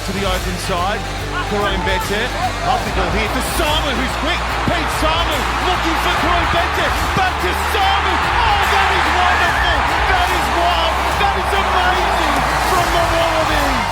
to the open side. Karim Bete. Up the goal here to Samu, who's quick. Pete Samu looking for Karim Bete. Back to Samu. Oh, that is wonderful. That is wild. That is amazing from the Wallabies.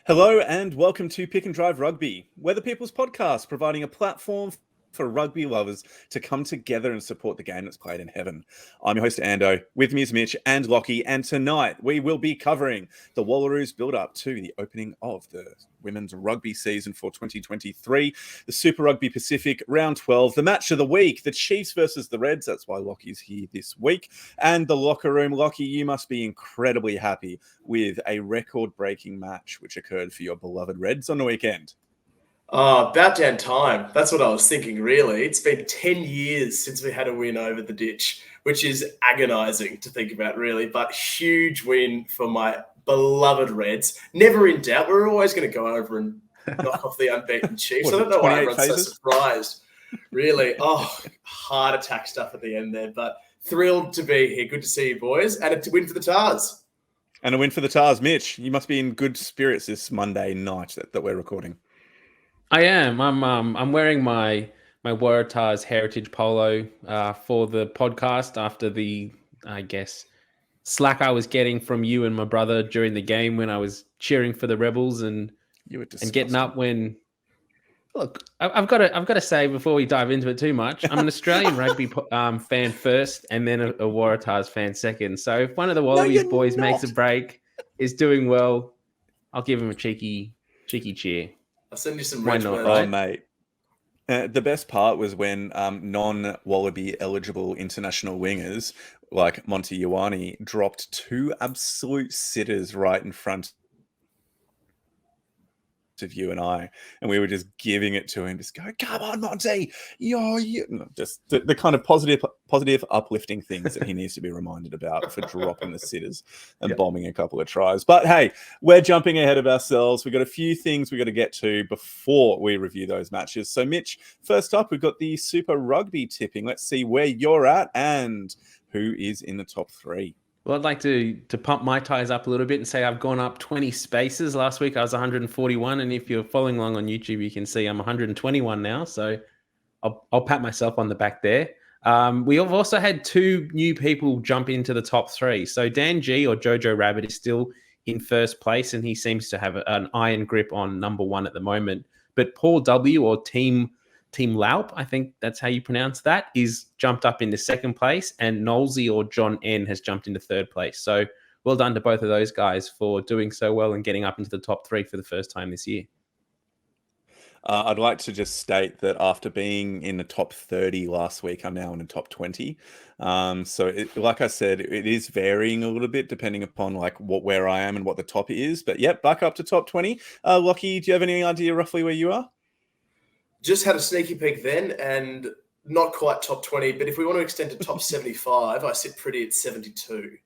Hello and welcome to Pick and Drive Rugby. We're the People's Podcast, providing a platform for rugby lovers to come together and support the game that's played in heaven. I'm your host, Ando. With me is Mitch and Lockie, and tonight we will be covering the Wallaroos build-up to the opening of the women's rugby season for 2023, the Super Rugby Pacific Round 12, the match of the week, the Chiefs versus the Reds. That's why Lockie's here this week. And the locker room. Lockie, you must be incredibly happy with a record-breaking match which occurred for your beloved Reds on the weekend. About damn time. That's what I was thinking, really. It's been 10 years since we had a win over the ditch, which is agonising to think about, really. But huge win for my beloved Reds. Never in doubt. We're always going to go over and knock off the unbeaten Chiefs. I don't know why everyone's so surprised. Really. Heart attack stuff at the end there. But thrilled to be here. Good to see you, boys. And a win for the Tars. And a win for the Tars. Mitch, you must be in good spirits this Monday night that we're recording. I am. I'm wearing my Waratahs heritage polo for the podcast after the, I guess, slack I was getting from you and my brother during the game when I was cheering for the Rebels and getting up when. Look, I've got to say before we dive into it too much, I'm an Australian rugby fan first, and then a Waratahs fan second. So if one of the Wallabies boys makes a break, is doing well, I'll give him a cheeky cheer. I'll send you some Why red not, words. right? Oh, mate. The best part was when non-Wallaby eligible international wingers like Monty Ioane dropped two absolute sitters right in front of you and I, and we were just giving it to him, just go, come on, Monty, just the kind of positive, uplifting things that he needs to be reminded about for dropping the sitters and bombing a couple of tries. But hey, we're jumping ahead of ourselves. We've got a few things we've got to get to before we review those matches. So, Mitch, first up, we've got the Super Rugby tipping. Let's see where you're at and who is in the top three. Well, I'd like to pump my ties up a little bit and say I've gone up 20 spaces. Last week I was 141, and if you're following along on YouTube, you can see I'm 121 now. So I'll pat myself on the back there. We have also had two new people jump into the top three. So Dan G, or Jojo Rabbit, is still in first place, and he seems to have an iron grip on number one at the moment. But Paul W, or Team Laup, I think that's how you pronounce that, is jumped up into second place, and Nolsey, or John N, has jumped into third place. So well done to both of those guys for doing so well and getting up into the top three for the first time this year. I'd like to just state that after being in the top 30 last week, I'm now in the top 20. Like I said, it is varying a little bit depending upon where I am and what the top is. But yep, back up to top 20. Lockie, do you have any idea roughly where you are? Just had a sneaky peek then, and not quite top 20, but if we want to extend to top 75, I sit pretty at 72.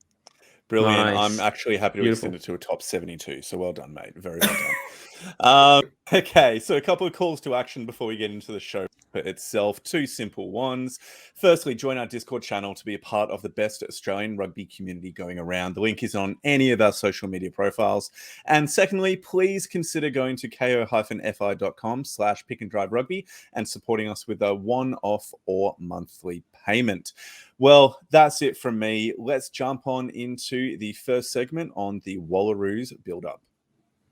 Brilliant. Nice. I'm actually happy to Beautiful. extend it to a top 72. So well done, mate. Very well done. Okay, so a couple of calls to action before we get into the show itself. Two simple ones. Firstly, join our Discord channel to be a part of the best Australian rugby community going around. The link is on any of our social media profiles. And secondly, please consider going to ko-fi.com/pickanddriverugby and supporting us with a one-off or monthly payment. Well, that's it from me. Let's jump on into the first segment on the Wallaroos build-up.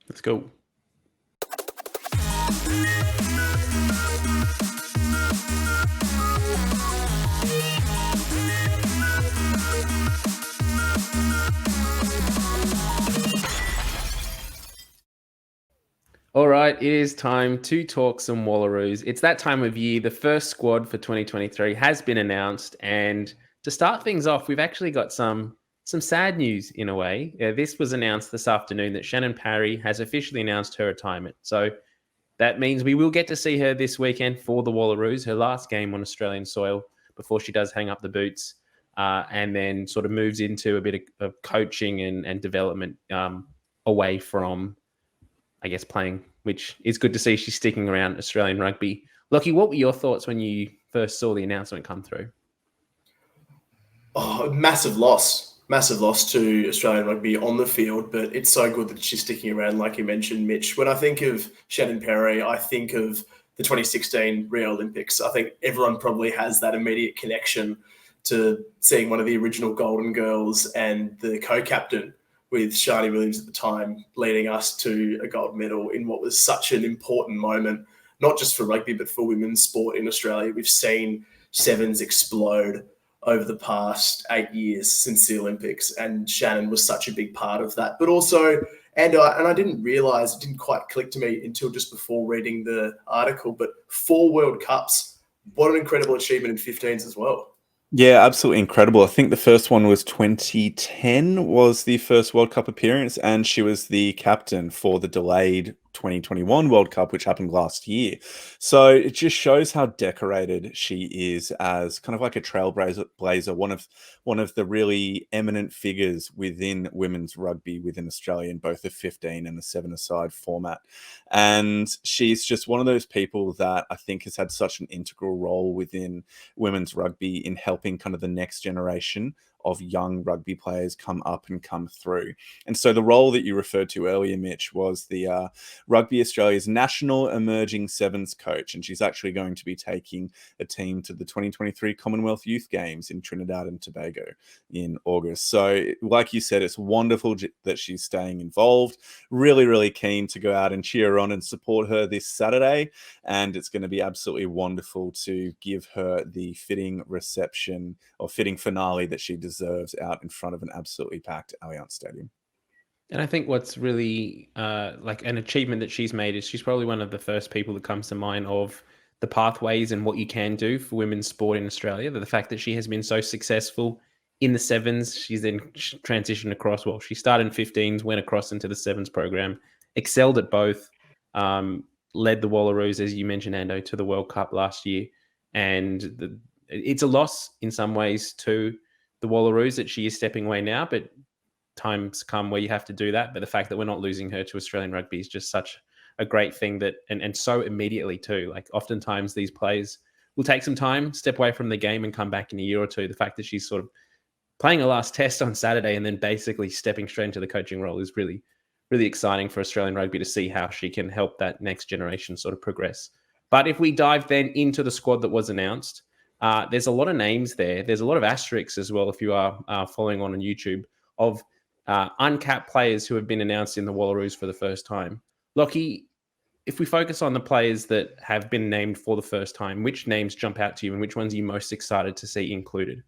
Let's go. All right, it is time to talk some Wallaroos. It's that time of year. The first squad for 2023 has been announced, and to start things off, we've actually got some sad news in a way. This was announced this afternoon that Shannon Parry has officially announced her retirement. So that means we will get to see her this weekend for the Wallaroos, her last game on Australian soil before she does hang up the boots and then sort of moves into a bit of coaching and development away from, I guess, playing, which is good to see she's sticking around Australian rugby. Lockie, what were your thoughts when you first saw the announcement come through? Oh, massive loss massive loss to Australian rugby on the field, but it's so good that she's sticking around, like you mentioned, Mitch. When I think of Shannon Perry, I think of the 2016 Rio Olympics. I think everyone probably has that immediate connection to seeing one of the original Golden Girls and the co-captain with Shani Williams at the time, leading us to a gold medal in what was such an important moment, not just for rugby, but for women's sport in Australia. We've seen sevens explode over the past 8 years since the Olympics, and Shannon was such a big part of that. But also, and I didn't realise, it didn't quite click to me until just before reading the article, but 4 World Cups. What an incredible achievement in 15s as well. Yeah, absolutely incredible. I think the first one was 2010 was the first World Cup appearance, and she was the captain for the delayed 2021 World Cup, which happened last year. So it just shows how decorated she is as kind of like a trailblazer, one of the really eminent figures within women's rugby within Australia in both the 15 and the 7-a-side format. And she's just one of those people that I think has had such an integral role within women's rugby in helping kind of the next generation of young rugby players come up and come through. And so the role that you referred to earlier, Mitch, was the Rugby Australia's National Emerging Sevens coach. And she's actually going to be taking a team to the 2023 Commonwealth Youth Games in Trinidad and Tobago in August. So like you said, it's wonderful that she's staying involved. Really, really keen to go out and cheer on and support her this Saturday. And it's going to be absolutely wonderful to give her the fitting reception or fitting finale that she deserves out in front of an absolutely packed Allianz Stadium. And I think what's really like an achievement that she's made is she's probably one of the first people that comes to mind of the pathways and what you can do for women's sport in Australia. The fact that she has been so successful in the sevens, she's then transitioned across. Well, she started in 15s, went across into the sevens program, excelled at both, led the Wallaroos, as you mentioned, Ando, to the World Cup last year. And it's a loss in some ways to the Wallaroos that she is stepping away now, but times come where you have to do that. But the fact that we're not losing her to Australian rugby is just such a great thing, that and so immediately too. Like oftentimes these players will take some time, step away from the game and come back in a year or two. The fact that she's sort of playing a last test on Saturday and then basically stepping straight into the coaching role is really, really exciting for Australian rugby to see how she can help that next generation sort of progress. But if we dive then into the squad that was announced, there's a lot of names there. There's a lot of asterisks as well, if you are following on YouTube, of uncapped players who have been announced in the Wallaroos for the first time. Lockie, if we focus on the players that have been named for the first time, which names jump out to you and which ones are you most excited to see included?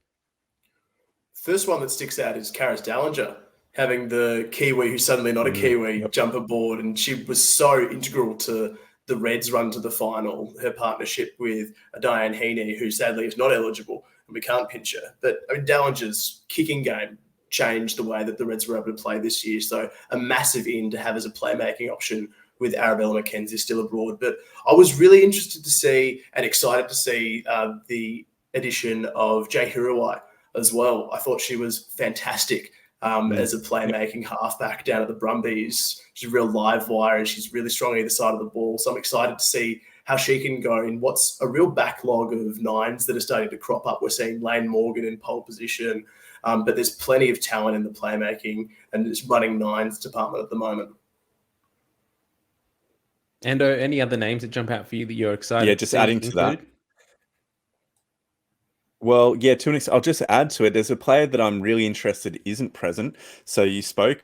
First one that sticks out is Karis Dallinger, having the Kiwi who's suddenly not a Kiwi jump aboard. And she was so integral to the Reds run to the final, her partnership with Diane Heaney, who sadly is not eligible and we can't pinch her. But I mean, Dallinger's kicking game changed the way that the Reds were able to play this year. So a massive in to have as a playmaking option with Arabella McKenzie still abroad. But I was really interested to see and excited to see the addition of Jay Hiruwai as well. I thought she was fantastic as a playmaking halfback down at the Brumbies. She's a real live wire and she's really strong on either side of the ball. So I'm excited to see how she can go in what's a real backlog of nines that are starting to crop up. We're seeing Lane Morgan in pole position, but there's plenty of talent in the playmaking and it's running nines department at the moment. And any other names that jump out for you that you're excited? Yeah, just adding to that. Well, yeah, I'll just add to it. There's a player that I'm really interested isn't present. So you spoke,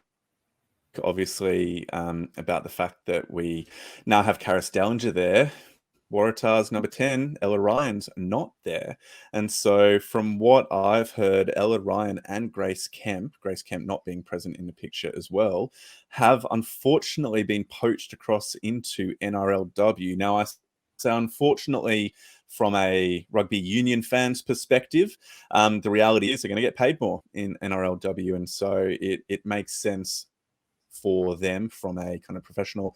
obviously, about the fact that we now have Karis Dallinger there. Waratah's number 10, Ella Ryan's not there. And so from what I've heard, Ella Ryan and Grace Kemp not being present in the picture as well, have unfortunately been poached across into NRLW. Now, I say unfortunately from a rugby union fan's perspective, the reality is they're going to get paid more in NRLW. And so it makes sense for them from a kind of professional,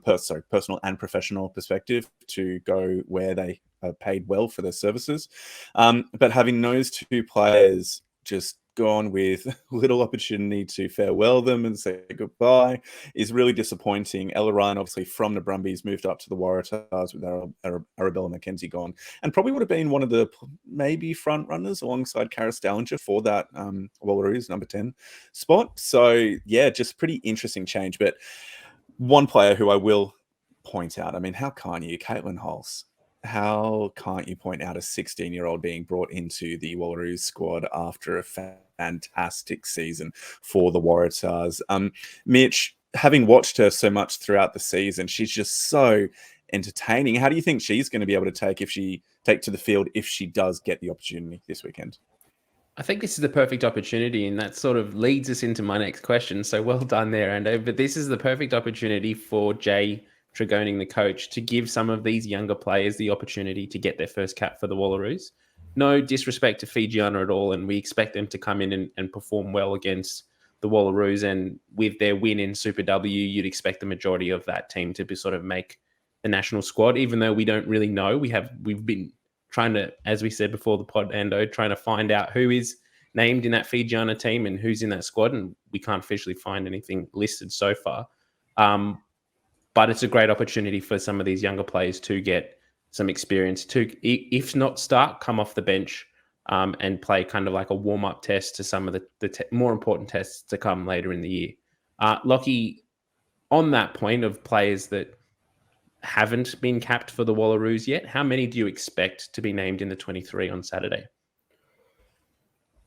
personal and professional perspective to go where they are paid well for their services. But having those two players just gone with little opportunity to farewell them and say goodbye is really disappointing. Ella Ryan, obviously from the Brumbies, moved up to the Waratahs with Arabella McKenzie gone, and probably would have been one of the maybe front runners alongside Cara Stallinger for that Wallaroos number 10 spot. So yeah, just pretty interesting change. But one player who I will point out, I mean, how can't you? Caitlin Hulse. How can't you point out a 16-year-old being brought into the Wallaroos squad after a fantastic season for the Waratahs? Mitch, having watched her so much throughout the season, she's just so entertaining. How do you think she's going to be able to take to the field if she does get the opportunity this weekend? I think this is the perfect opportunity, and that sort of leads us into my next question. So well done there, Ando. But this is the perfect opportunity for Jay Tregoning, the coach, to give some of these younger players the opportunity to get their first cap for the Wallaroos. No disrespect to Fijiana at all, and we expect them to come in and perform well against the Wallaroos. And with their win in Super W, you'd expect the majority of that team to be sort of make the national squad, even though we don't really know. We've been trying to, as we said before the pod, Ando, trying to find out who is named in that Fijiana team and who's in that squad, and we can't officially find anything listed so far. But it's a great opportunity for some of these younger players to get some experience, to, if not start, come off the bench and play kind of like a warm-up test to some of the more important tests to come later in the year. Lockie, on that point of players that haven't been capped for the Wallaroos yet, how many do you expect to be named in the 23 on Saturday?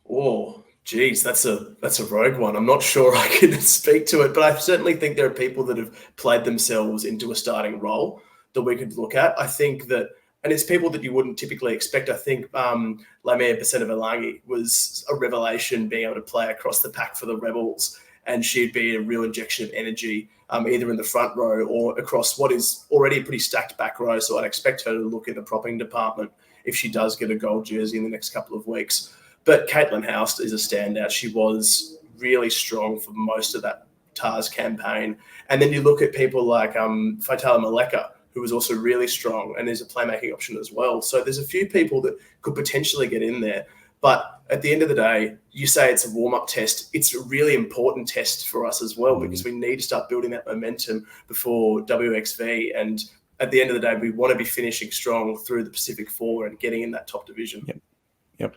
Oh, geez, that's a rogue one. I'm not sure I can speak to it, but I certainly think there are people that have played themselves into a starting role that we could look at. I think that, and it's people that you wouldn't typically expect. I think Lamia Besena-Valangi was a revelation, being able to play across the pack for the Rebels, and she'd be a real injection of energy, either in the front row or across what is already a pretty stacked back row. So I'd expect her to look in the propping department if she does get a gold jersey in the next couple of weeks. But Caitlin House is a standout. She was really strong for most of that TARS campaign. And then you look at people like Faitala Maleka, who was also really strong and is a playmaking option as well. So there's a few people that could potentially get in there. But at the end of the day, you say it's a warm-up test. It's a really important test for us as well, because we need to start building that momentum before WXV. And at the end of the day, we want to be finishing strong through the Pacific Four and getting in that top division. Yep.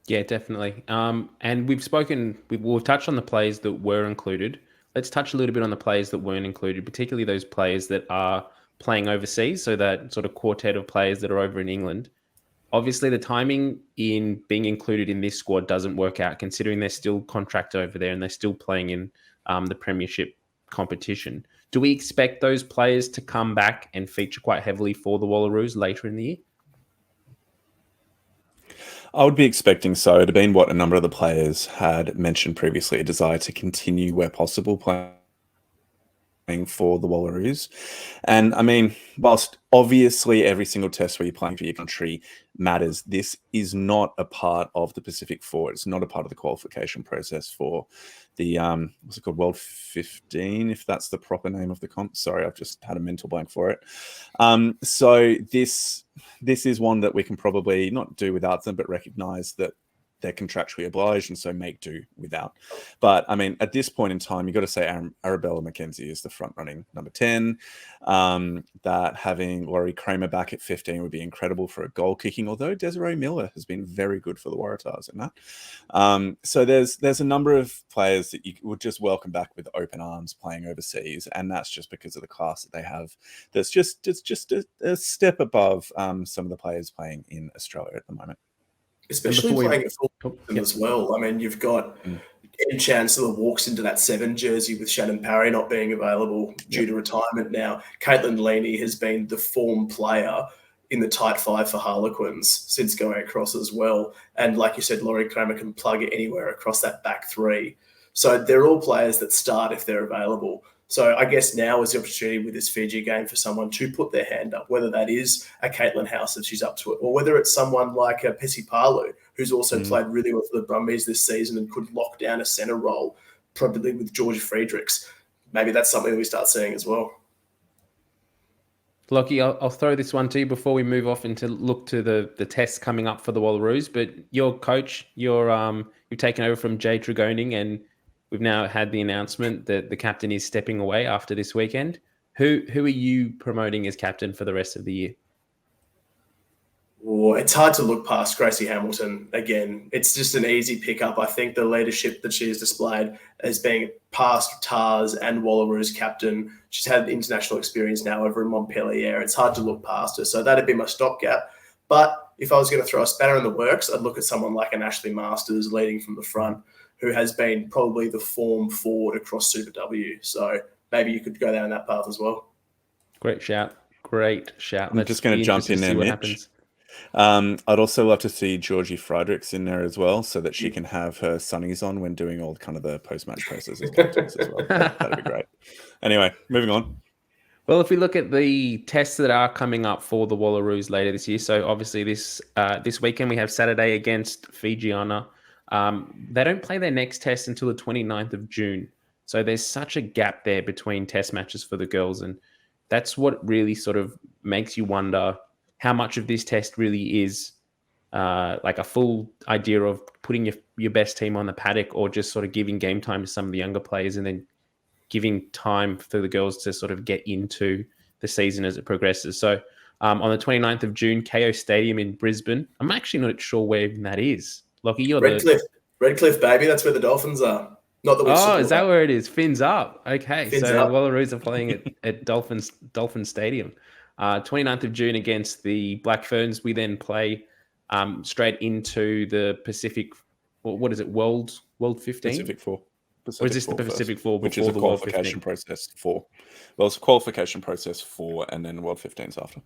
Yeah, definitely. And we've touched on the players that were included. Let's touch a little bit on the players that weren't included, particularly those players that are playing overseas. So that sort of quartet of players that are over in England. Obviously, the timing in being included in this squad doesn't work out, considering they're still contracted over there and they're still playing in the Premiership competition. Do we expect those players to come back and feature quite heavily for the Wallaroos later in the year? I would be expecting so. It had been what a number of the players had mentioned previously, a desire to continue where possible playing for the Wallaroos. And I mean, whilst obviously every single test where you're playing for your country matters, this is not a part of the Pacific Four. It's not a part of the qualification process for the what's it called, World 15, if that's the proper name of the comp. Sorry, I've just had a mental blank for it. So this is one that we can probably not do without them, but recognize that they're contractually obliged and so make do without. But I mean, at this point in time, you've got to say Arabella McKenzie is the front running number 10. That having Laurie Kramer back at 15 would be incredible for a goal kicking, although Desiree Miller has been very good for the Waratahs in that. So there's a number of players that you would just welcome back with open arms playing overseas, and that's just because of the class that they have. That's just a step above some of the players playing in Australia at the moment. Especially playing at full as well. I mean, you've got Ken Chancellor walks into that 7 jersey with Shannon Parry not being available due to retirement now. Caitlin Leaney has been the form player in the tight 5 for Harlequins since going across as well. And like you said, Laurie Kramer can plug it anywhere across that back 3. So they're all players that start if they're available. So I guess now is the opportunity with this Fiji game for someone to put their hand up, whether that is a Caitlin House if she's up to it, or whether it's someone like a Pesi Palu, who's also played really well for the Brumbies this season and could lock down a centre role, probably with Georgia Friedrichs. Maybe that's something that we start seeing as well. Lockie, I'll throw this one to you before we move off and to look to the tests coming up for the Wallaroos. But your coach, you've taken over from Jay Tregoning, and we've now had the announcement that the captain is stepping away after this weekend. Who are you promoting as captain for the rest of the year? Oh, it's hard to look past Gracie Hamilton again. It's just an easy pickup. I think the leadership that she has displayed as being past Tars and Wallaroos captain, she's had international experience now over in Montpellier. It's hard to look past her. So that'd be my stopgap. But if I was going to throw a spanner in the works, I'd look at someone like an Ashley Masters leading from the front, who has been probably the form forward across Super W. So maybe you could go down that path as well. Great shout. I'm just going to jump in there, Mitch. I'd also love to see Georgie Friedrichs in there as well, so that she can have her sunnies on when doing all kind of the post-match process as captains as well. That'd be great. Anyway, moving on. Well, if we look at the tests that are coming up for the Wallaroos later this year, so obviously this weekend we have Saturday against Fijiana. They don't play their next test until the 29th of June. So there's such a gap there between test matches for the girls, and that's what really sort of makes you wonder how much of this test really is like a full idea of putting your best team on the paddock, or just sort of giving game time to some of the younger players and then giving time for the girls to sort of get into the season as it progresses. So on the 29th of June, KO Stadium in Brisbane. I'm actually not sure where even that is. Lockie, you're Redcliffe, baby. That's where the Dolphins are. Not that we support is that where it is? Fins up. Okay, Fins so up. Wallaroos are playing at Dolphin Stadium. 29th of June against the Black Ferns. We then play straight into the Pacific. What is it? World 15? Pacific 4. Or is this the Pacific 4 which is a qualification process 4? Well, it's a qualification process 4, and then World 15's after.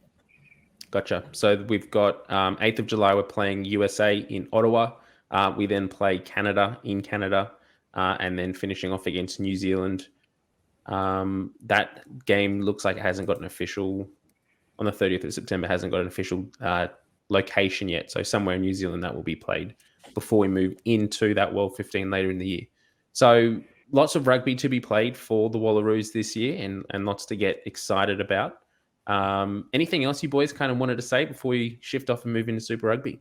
Gotcha. So we've got 8th of July, we're playing USA in Ottawa. We then play Canada in Canada, and then finishing off against New Zealand. That game looks like it hasn't got an official, on the 30th of September, hasn't got an official location yet. So somewhere in New Zealand that will be played before we move into that World 15 later in the year. So lots of rugby to be played for the Wallaroos this year, and lots to get excited about. Anything else you boys kind of wanted to say before we shift off and move into Super Rugby?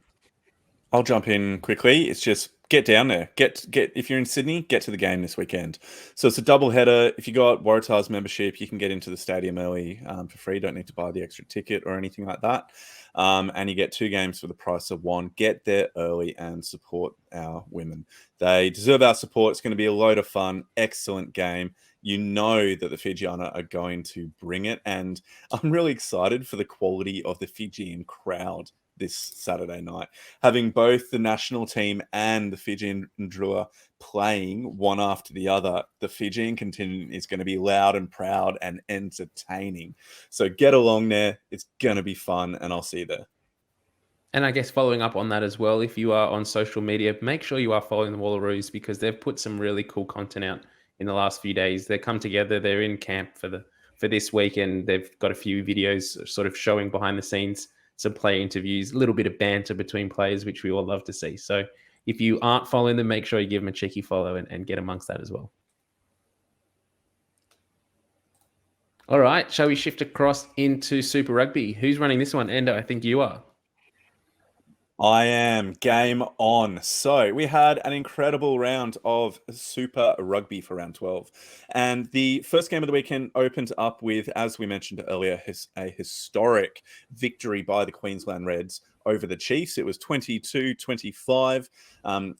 I'll jump in quickly. It's just get down there. Get if you're in Sydney, get to the game this weekend. So it's a double header. If you got Waratahs membership, you can get into the stadium early for free. Don't need to buy the extra ticket or anything like that. And you get 2 games for the price of 1. Get there early and support our women. They deserve our support. It's going to be a load of fun. Excellent game. You know that the Fijiana are going to bring it. And I'm really excited for the quality of the Fijian crowd this Saturday night. Having both the national team and the Fijian Drua playing one after the other, the Fijian contingent is going to be loud and proud and entertaining. So get along there. It's going to be fun, and I'll see you there. And I guess following up on that as well, if you are on social media, make sure you are following the Wallaroos, because they've put some really cool content out in the last few days. They come together, they're in camp for this week, and they've got a few videos sort of showing behind the scenes, some player interviews, a little bit of banter between players, which we all love to see. So if you aren't following them, make sure you give them a cheeky follow and get amongst that as well. All right, shall we shift across into Super Rugby? Who's running this one? Endo, I think you are. I am. Game on. So we had an incredible round of Super Rugby for round 12. And the first game of the weekend opened up with, as we mentioned earlier, a historic victory by the Queensland Reds over the Chiefs. It was 22-25,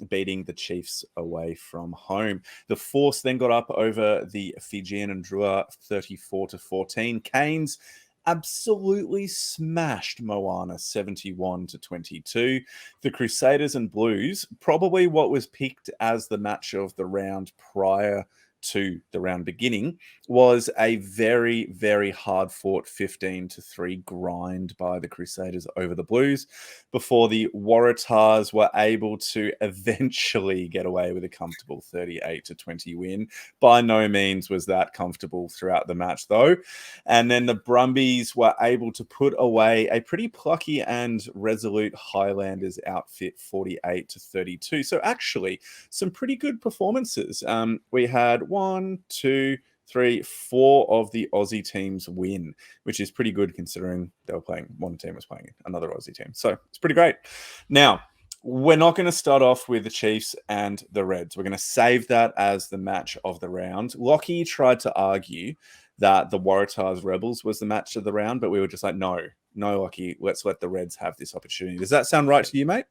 beating the Chiefs away from home. The Force then got up over the Fijian and Drua 34-14. Canes absolutely smashed Moana 71-22. The Crusaders and Blues, probably what was picked as the match of the round prior to the round beginning, was a very, very hard-fought 15-3 grind by the Crusaders over the Blues before the Waratahs were able to eventually get away with a comfortable 38-20 win. By no means was that comfortable throughout the match, though. And then the Brumbies were able to put away a pretty plucky and resolute Highlanders outfit 48-32. So actually, some pretty good performances. We had 1, 2, three, four of the Aussie teams win, which is pretty good considering they were playing, one team was playing another Aussie team. So it's pretty great. Now, we're not going to start off with the Chiefs and the Reds. We're going to save that as the match of the round. Lockie tried to argue that the Waratahs Rebels was the match of the round, but we were just like, no, Lockie, let's let the Reds have this opportunity. Does that sound right to you, mate?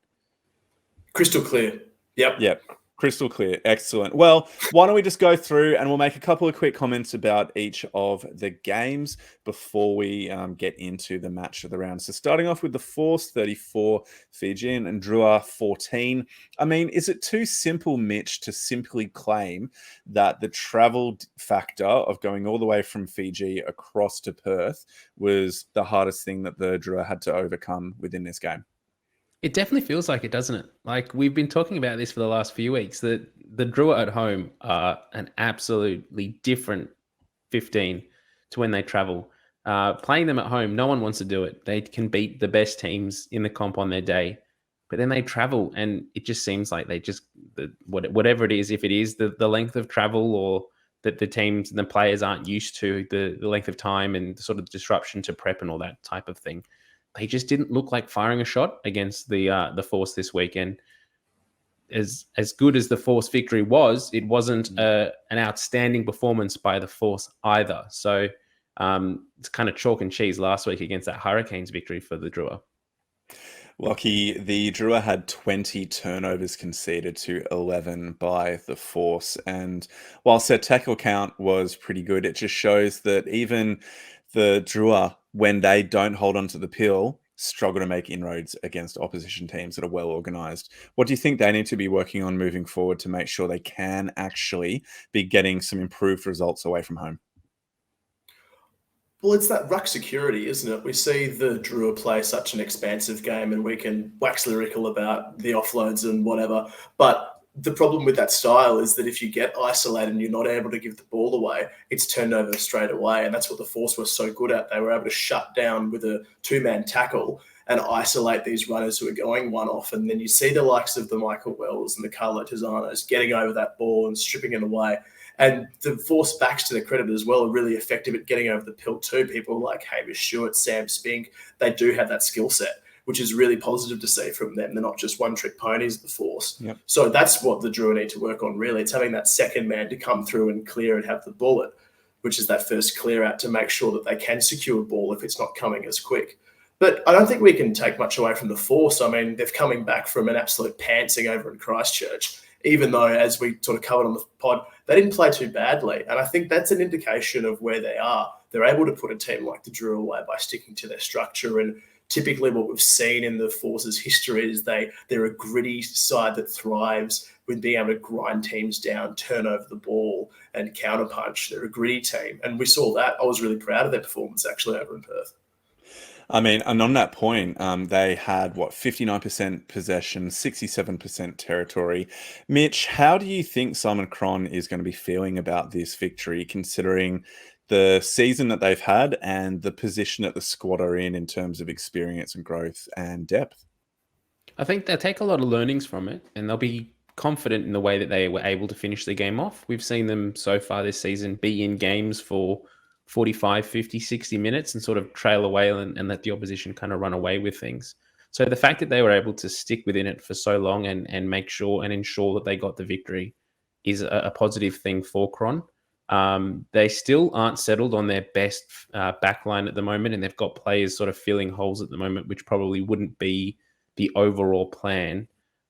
Crystal clear. Yep. Crystal clear. Excellent. Well, why don't we just go through and we'll make a couple of quick comments about each of the games before we get into the match of the round. So starting off with the Force 34 Fijian and Drua 14. I mean, is it too simple, Mitch, to simply claim that the travel factor of going all the way from Fiji across to Perth was the hardest thing that the Drua had to overcome within this game? It definitely feels like it, doesn't it? Like we've been talking about this for the last few weeks, that the Drua at home are an absolutely different 15 to when they travel. Playing them at home, no one wants to do it. They can beat the best teams in the comp on their day, but then they travel and it just seems like they just, whatever it is, if it is the length of travel or that the teams and the players aren't used to the length of time and the sort of disruption to prep and all that type of thing, they just didn't look like firing a shot against the Force this weekend. As good as the Force victory was, it wasn't an outstanding performance by the Force either. So it's kind of chalk and cheese last week against that Hurricanes victory for the Drua. Lockie, the Drua had 20 turnovers conceded to 11 by the Force. And whilst their tackle count was pretty good, it just shows that even the Drua, when they don't hold onto the pill, struggle to make inroads against opposition teams that are well organized. What do you think they need to be working on moving forward to make sure they can actually be getting some improved results away from home? Well, it's that ruck security, isn't it? We see the Drua play such an expansive game and we can wax lyrical about the offloads and whatever. But the problem with that style is that if you get isolated and you're not able to give the ball away, it's turned over straight away. And that's what the Force were so good at. They were able to shut down with a two-man tackle and isolate these runners who are going one off. And then you see the likes of the Michael Wells and the Carlo Tizanos getting over that ball and stripping it away. And the Force backs, to their credit as well, are really effective at getting over the pill too. People like Hamish Stewart, Sam Spink, they do have that skill set, which is really positive to see from them. They're not just one-trick ponies, the Force. Yep. So that's what the Drua need to work on, really. It's having that second man to come through and clear and have the bullet, which is that first clear out to make sure that they can secure ball if it's not coming as quick. But I don't think we can take much away from the Force. I mean, they're coming back from an absolute pantsing over in Christchurch, even though, as we sort of covered on the pod, they didn't play too badly. And I think that's an indication of where they are. They're able to put a team like the Drua away by sticking to their structure. And typically what we've seen in the Force's history is they're a gritty side that thrives with being able to grind teams down, turn over the ball, and counterpunch. They're a gritty team. And we saw that. I was really proud of their performance, actually, over in Perth. I mean, and on that point, they had, 59% possession, 67% territory. Mitch, how do you think Simon Cron is going to be feeling about this victory, considering the season that they've had and the position that the squad are in terms of experience and growth and depth? I think they'll take a lot of learnings from it and they'll be confident in the way that they were able to finish the game off. We've seen them so far this season be in games for 45, 50, 60 minutes and sort of trail away and let the opposition kind of run away with things. So the fact that they were able to stick within it for so long and make sure and ensure that they got the victory is a positive thing for Cron. They still aren't settled on their best backline at the moment, and they've got players sort of filling holes at the moment, which probably wouldn't be the overall plan.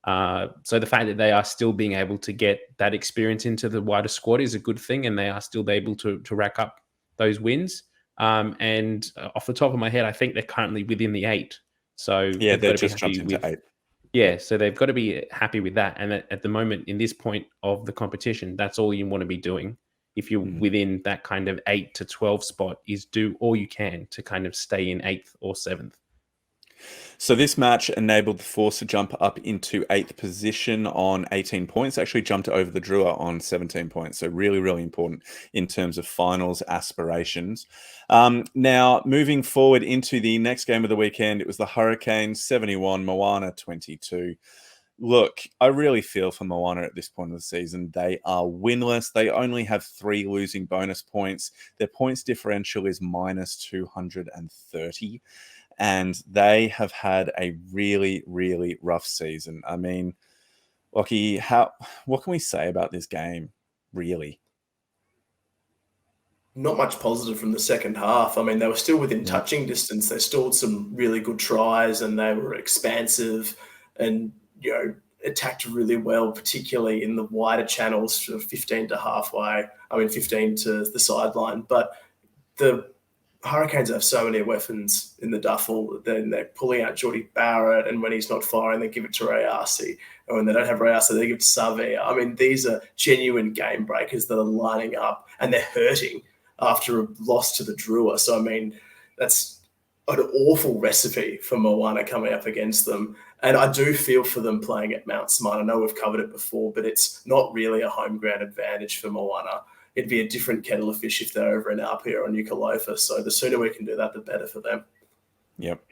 So the fact that they are still being able to get that experience into the wider squad is a good thing, and they are still able to rack up those wins. And off the top of my head, I think they're currently within the 8. So yeah, they're just jumped into 8. Yeah, so they've got to be happy with that. And at the moment, in this point of the competition, that's all you want to be doing. If you're within that kind of 8 to 12 spot, is do all you can to kind of stay in 8th or 7th. So this match enabled the Force to jump up into 8th position on 18 points, actually jumped over the Drua on 17 points. So really, really important in terms of finals aspirations. Now, moving forward into the next game of the weekend, it was the Hurricanes 71, Moana 22. Look, I really feel for Moana at this point of the season. They are winless. They only have 3 losing bonus points. Their points differential is minus 230. And they have had a really, really rough season. I mean, Lockie, what can we say about this game, really? Not much positive from the second half. I mean, they were still within touching distance. They scored some really good tries and they were expansive and, attacked really well, particularly in the wider channels, sort of 15 to halfway. 15 to the sideline. But the Hurricanes have so many weapons in the duffel. Then they're pulling out Geordie Barrett, and when he's not firing, they give it to Rayasi. And when they don't have Rayasi, they give it to Savia. I mean, these are genuine game breakers that are lining up, and they're hurting after a loss to the Drua. So, I mean, that's an awful recipe for Moana coming up against them. And I do feel for them playing at Mount Smart. I know we've covered it before, but it's not really a home ground advantage for Moana. It'd be a different kettle of fish if they're over in Apia or Nuku'alofa. So the sooner we can do that, the better for them. Yep.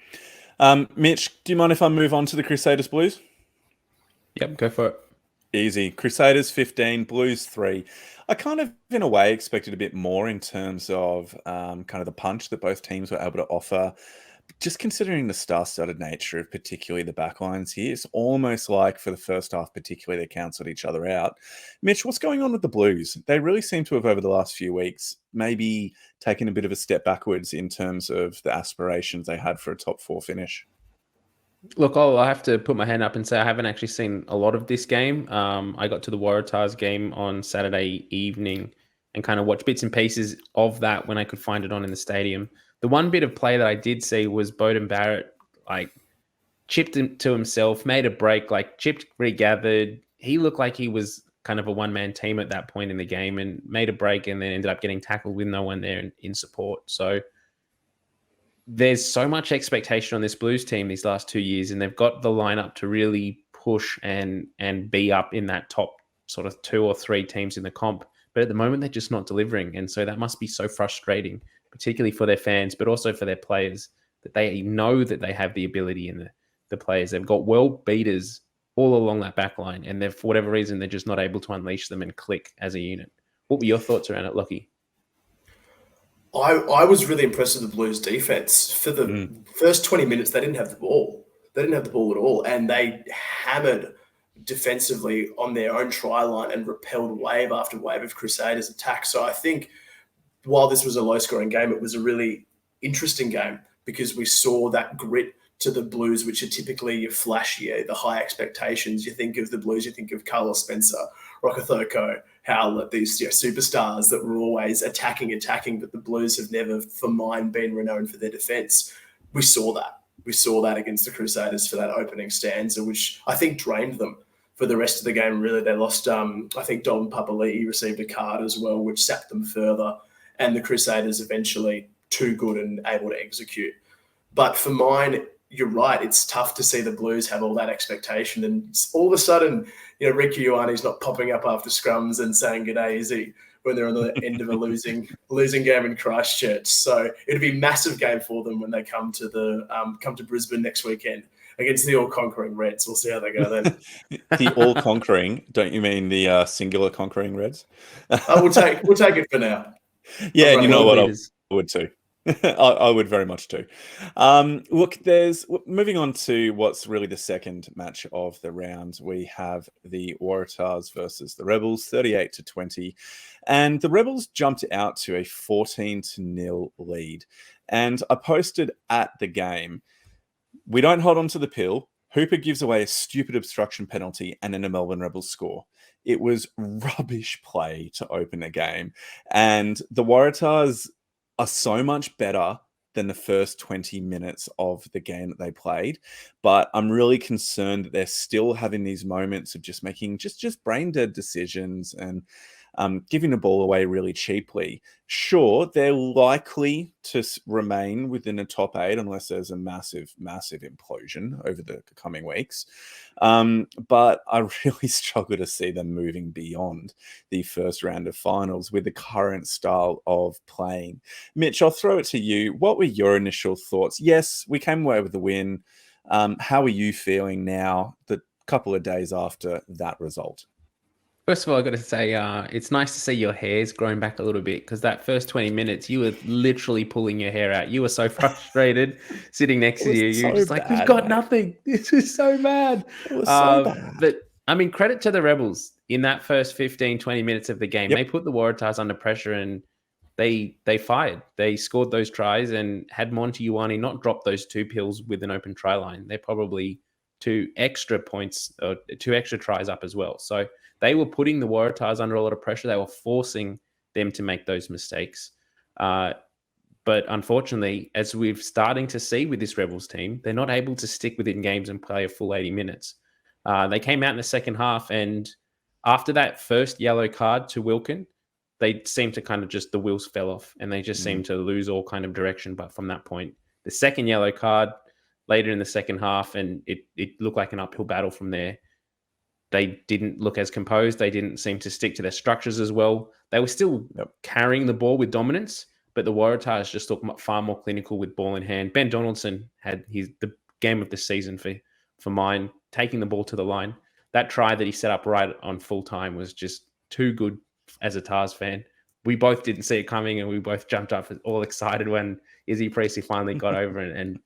Mitch, do you mind if I move on to the Crusaders Blues? Yep, go for it. Easy. Crusaders 15, Blues 3. I kind of, in a way, expected a bit more in terms of kind of the punch that both teams were able to offer. Just considering the star-studded nature of particularly the backlines here, it's almost like for the first half particularly, they cancelled each other out. Mitch, what's going on with the Blues? They really seem to have, over the last few weeks, maybe taken a bit of a step backwards in terms of the aspirations they had for a top 4 finish. Look, I have to put my hand up and say I haven't actually seen a lot of this game. I got to the Waratahs game on Saturday evening and kind of watched bits and pieces of that when I could find it on in the stadium. The one bit of play that I did see was Beauden Barrett, chipped to himself, made a break, chipped, regathered. He looked like he was kind of a one-man team at that point in the game and made a break and then ended up getting tackled with no one there in support. So there's so much expectation on this Blues team these last 2 years, and they've got the lineup to really push and be up in that top sort of 2 or 3 teams in the comp. But at the moment, they're just not delivering. And so that must be so frustrating, particularly for their fans, but also for their players, that they know that they have the ability in the players. They've got world beaters all along that back line, and for whatever reason, they're just not able to unleash them and click as a unit. What were your thoughts around it, Lockie? I was really impressed with the Blues defense. For the first 20 minutes, they didn't have the ball. They didn't have the ball at all, and they hammered defensively on their own try line and repelled wave after wave of Crusaders attacks. So I think while this was a low-scoring game, it was a really interesting game because we saw that grit to the Blues, which are typically your flashier, the high expectations. You think of the Blues, you think of Carlos Spencer, Rokethoko, Howlett, these superstars that were always attacking, but the Blues have never, for mine, been renowned for their defence. We saw that. We saw that against the Crusaders for that opening stanza, which I think drained them for the rest of the game. Really, they lost, I think Dalton Papali'i received a card as well, which sapped them further. And the Crusaders eventually too good and able to execute. But for mine, you're right. It's tough to see the Blues have all that expectation. And all of a sudden, Ricky Ioane's not popping up after scrums and saying g'day, is he, when they're on the end of a losing game in Christchurch. So it'd be a massive game for them when they come to Brisbane next weekend against the all-conquering Reds. We'll see how they go then. The all-conquering, don't you mean the singular conquering Reds? We'll take it for now. Yeah, you know what, I would too. I would very much too. Look, moving on to what's really the second match of the round. We have the Waratahs versus the Rebels, 38-20. And the Rebels jumped out to a 14-0 lead. And I posted at the game, we don't hold on to the pill. Hooper gives away a stupid obstruction penalty and then a Melbourne Rebels score. It was rubbish play to open a game. And the Waratahs are so much better than the first 20 minutes of the game that they played. But I'm really concerned that they're still having these moments of just making just brain dead decisions and giving the ball away really cheaply. Sure, they're likely to remain within the top 8 unless there's a massive, massive implosion over the coming weeks. But I really struggle to see them moving beyond the first round of finals with the current style of playing. Mitch, I'll throw it to you. What were your initial thoughts? Yes, we came away with the win. How are you feeling now that couple of days after that result. First of all, I got to say, it's nice to see your hair's growing back a little bit, because that first 20 minutes, you were literally pulling your hair out. You were so frustrated sitting next to you. You were just like, we've got nothing. This is so bad. It was so bad. But I mean, credit to the Rebels in that first 15, 20 minutes of the game. Yep. They put the Waratahs under pressure, and they fired. They scored those tries, and had Monty Ioane not dropped those 2 pills with an open try line, they're probably 2 extra points or 2 extra tries up as well. So they were putting the Waratahs under a lot of pressure. They were forcing them to make those mistakes. But unfortunately, as we're starting to see with this Rebels team, they're not able to stick within games and play a full 80 minutes. They came out in the second half, and after that first yellow card to Wilkin, they seemed to kind of just, the wheels fell off, and they just seemed to lose all kind of direction. But from that point, the second yellow card later in the second half, and it looked like an uphill battle from there. They didn't look as composed. They didn't seem to stick to their structures as well. They were still carrying the ball with dominance, but the Waratahs just looked far more clinical with ball in hand. Ben Donaldson had the game of the season for mine, taking the ball to the line. That try that he set up right on full time was just too good as a Tars fan. We both didn't see it coming, and we both jumped up all excited when Izzy Presley finally got over and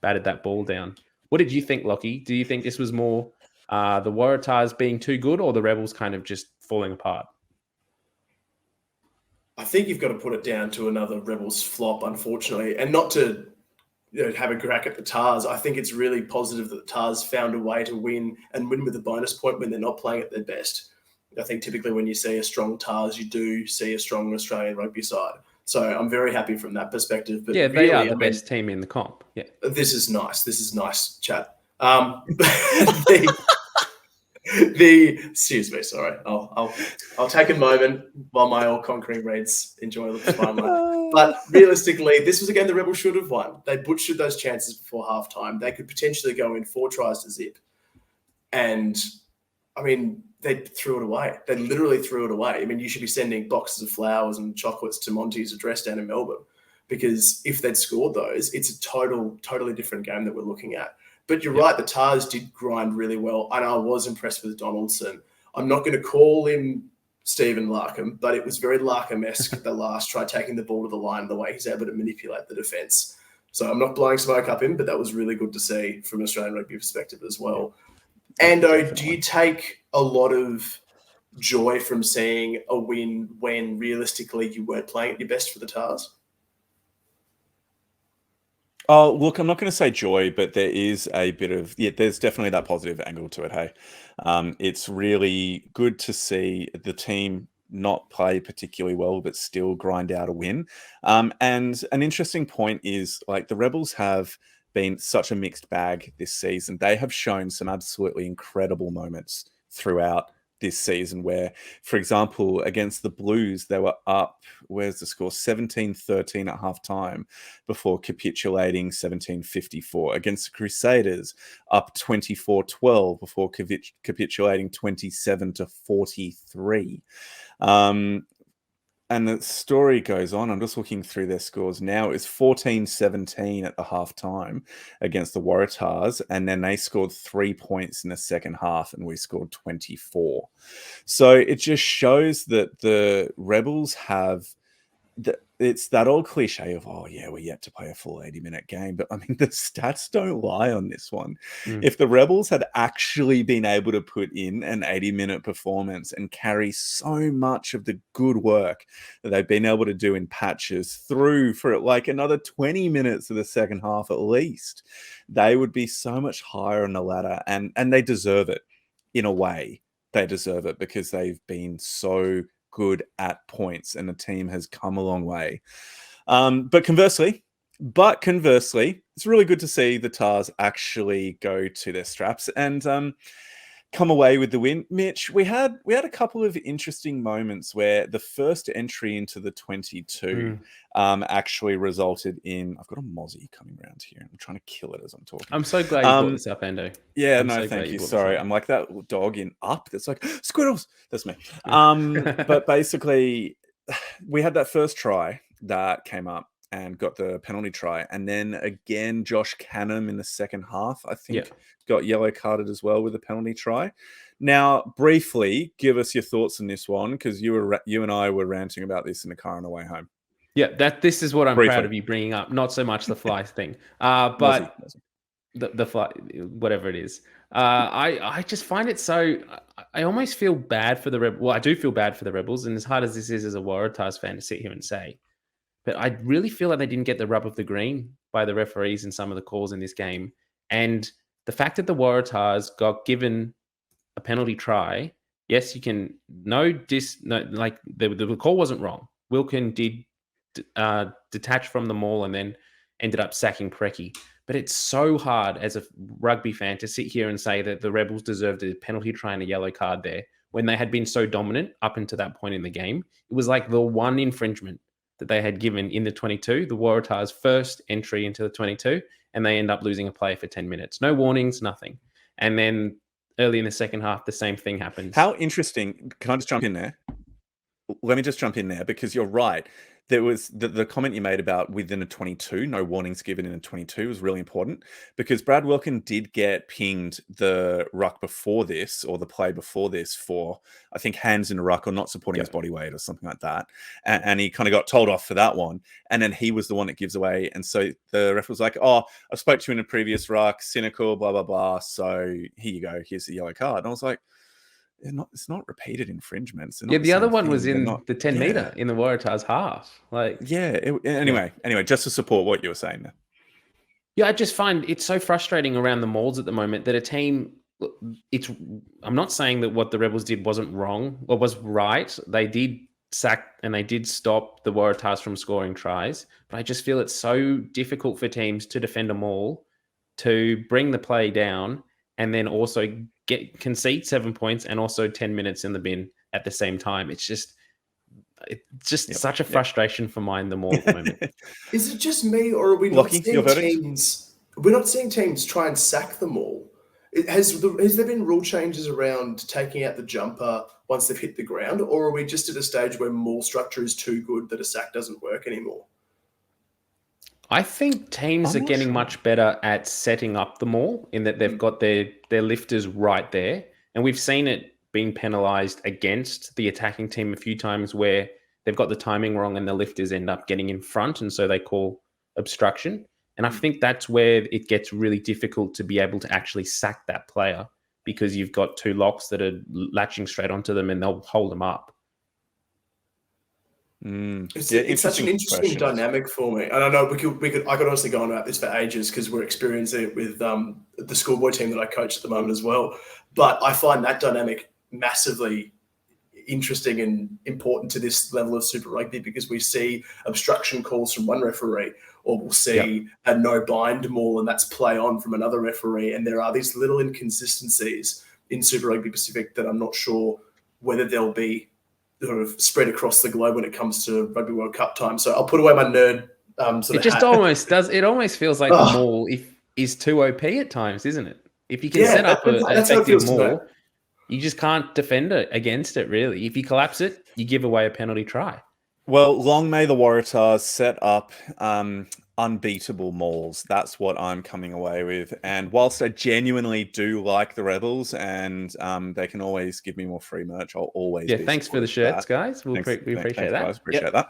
batted that ball down. What did you think, Lockie? Do you think this was more the Waratahs being too good, or the Rebels kind of just falling apart? I think you've got to put it down to another Rebels flop, unfortunately, and not to have a crack at the Tars. I think it's really positive that the Tars found a way to win, and win with a bonus point when they're not playing at their best. I think typically when you see a strong Tars, you do see a strong Australian rugby side. So I'm very happy from that perspective. But yeah, they are the best team in the comp. Yeah, this is nice. This is nice chat. Excuse me, sorry. I'll take a moment while my all-conquering Reds enjoy the spine. But realistically, this was a game the Rebels should have won. They butchered those chances before halftime. They could potentially go in 4 tries to zip. And, I mean, they threw it away. They literally threw it away. I mean, you should be sending boxes of flowers and chocolates to Monty's address down in Melbourne, because if they'd scored those, it's a totally different game that we're looking at. But you're right, the Tars did grind really well, and I was impressed with Donaldson. I'm not going to call him Stephen Larkham, but it was very Larkham-esque the last try, taking the ball to the line, the way he's able to manipulate the defence. So I'm not blowing smoke up him, but that was really good to see from an Australian rugby perspective as well. Ando, do you take a lot of joy from seeing a win when realistically you weren't playing at your best for the Tars? Oh, look, I'm not going to say joy, but there is a bit of, there's definitely that positive angle to it, hey. It's really good to see the team not play particularly well, but still grind out a win. And an interesting point is, like, the Rebels have been such a mixed bag this season. They have shown some absolutely incredible moments throughout this season where, for example, against the Blues, they were up, where's the score, 17-13 at halftime before capitulating 17-54. Against the Crusaders, up 24-12 before capitulating 27-43. And the story goes on. I'm just looking through their scores now. It's 14-17 at the halftime against the Waratahs, and then they scored 3 points in the second half, and we scored 24. So it just shows that the Rebels have it's that old cliche of, oh yeah, we're yet to play a full 80-minute game. But I mean, the stats don't lie on this one. If the Rebels had actually been able to put in an 80-minute performance and carry so much of the good work that they've been able to do in patches through for like another 20 minutes of the second half at least, they would be so much higher on the ladder. And they deserve it. In a way, they deserve it because they've been so good at points, and the team has come a long way. But conversely, it's really good to see the Tars actually go to their straps and come away with the win. Mitch, we had a couple of interesting moments where the first entry into the 22 actually resulted in, I've got a mozzie coming around here. I'm trying to kill it as I'm talking. I'm so glad you brought this up, Ando. Yeah, no, thank you. Sorry. I'm like that dog in Up that's like, squirrels. That's me. But basically, we had that first try that came up, and got the penalty try. And then again, Josh Canham in the second half, I think, Yeah. got yellow carded as well with a penalty try. Now, briefly, give us your thoughts on this one, because you and I were ranting about this in the car on the way home. Yeah, this is what I'm Briefly. proud of you bringing up. Not so much the fly thing, Was but he? the fly, whatever it is. I just find it so. I almost feel bad for the Rebels. Well, I do feel bad for the Rebels, and as hard as this is as a Waratahs fan to sit here and say, but I really feel like they didn't get the rub of the green by the referees in some of the calls in this game. And the fact that the Waratahs got given a penalty try, yes, you can like the call wasn't wrong. Wilkin did detach from the maul and then ended up sacking Preki. But it's so hard as a rugby fan to sit here and say that the Rebels deserved a penalty try and a yellow card there when they had been so dominant up until that point in the game. It was like the one infringement that they had given in the 22, the Waratahs' first entry into the 22, and they end up losing a player for 10 minutes. No warnings, nothing. And then early in the second half, the same thing happens. How interesting. Can I just jump in there? Let me just jump in there, because you're right. There was the comment you made about within a 22, no warnings given in a 22 was really important, because Brad Wilkin did get pinged the ruck before this, or the play before this, for, I think, hands in a ruck or not supporting his body weight or something like that. And he kind of got told off for that one. And then he was the one that gives away. And so the ref was like, oh, I spoke to you in a previous ruck, cynical, blah, blah, blah. So here you go. Here's the yellow card. And I was like, it's not repeated infringements. Yeah, the other one was in the 10 meter in the Waratahs half. Anyway, just to support what you were saying there. Yeah, I just find it's so frustrating around the mauls at the moment that a team. I'm not saying that what the Rebels did wasn't wrong or was right. They did sack and they did stop the Waratahs from scoring tries, but I just feel it's so difficult for teams to defend a maul, to bring the play down, and then also concede 7 points and also 10 minutes in the bin at the same time. It's just such a frustration for mine the maul at the moment. Is it just me, or are we not seeing teams? We're not seeing teams try and sack the maul. Has there been rule changes around taking out the jumper once they've hit the ground, or are we just at a stage where maul structure is too good that a sack doesn't work anymore? I think teams are getting much better at setting up the maul, in that they've got their lifters right there. And we've seen it being penalised against the attacking team a few times, where they've got the timing wrong and the lifters end up getting in front, and so they call obstruction. And I think that's where it gets really difficult to be able to actually sack that player, because you've got two locks that are latching straight onto them and they'll hold them up. It's such an interesting dynamic for me, and I know I could honestly go on about this for ages, because we're experiencing it with the schoolboy team that I coach at the moment as well. But I find that dynamic massively interesting and important to this level of Super Rugby, because we see obstruction calls from one referee, or we'll see a no bind maul, and that's play on from another referee. And there are these little inconsistencies in Super Rugby Pacific that I'm not sure whether they'll be sort of spread across the globe when it comes to Rugby World Cup time. So I'll put away my nerd. Almost does. It almost feels like the maul is too OP at times, isn't it? If you can set up an effective maul, you just can't defend it against it, really. If you collapse it, you give away a penalty try. Well, long may the Waratahs set up unbeatable mauls. That's what I'm coming away with. And whilst I genuinely do like the Rebels, and they can always give me more free merch, I'll always thanks for the shirts, guys. We appreciate that. Guys. Appreciate that.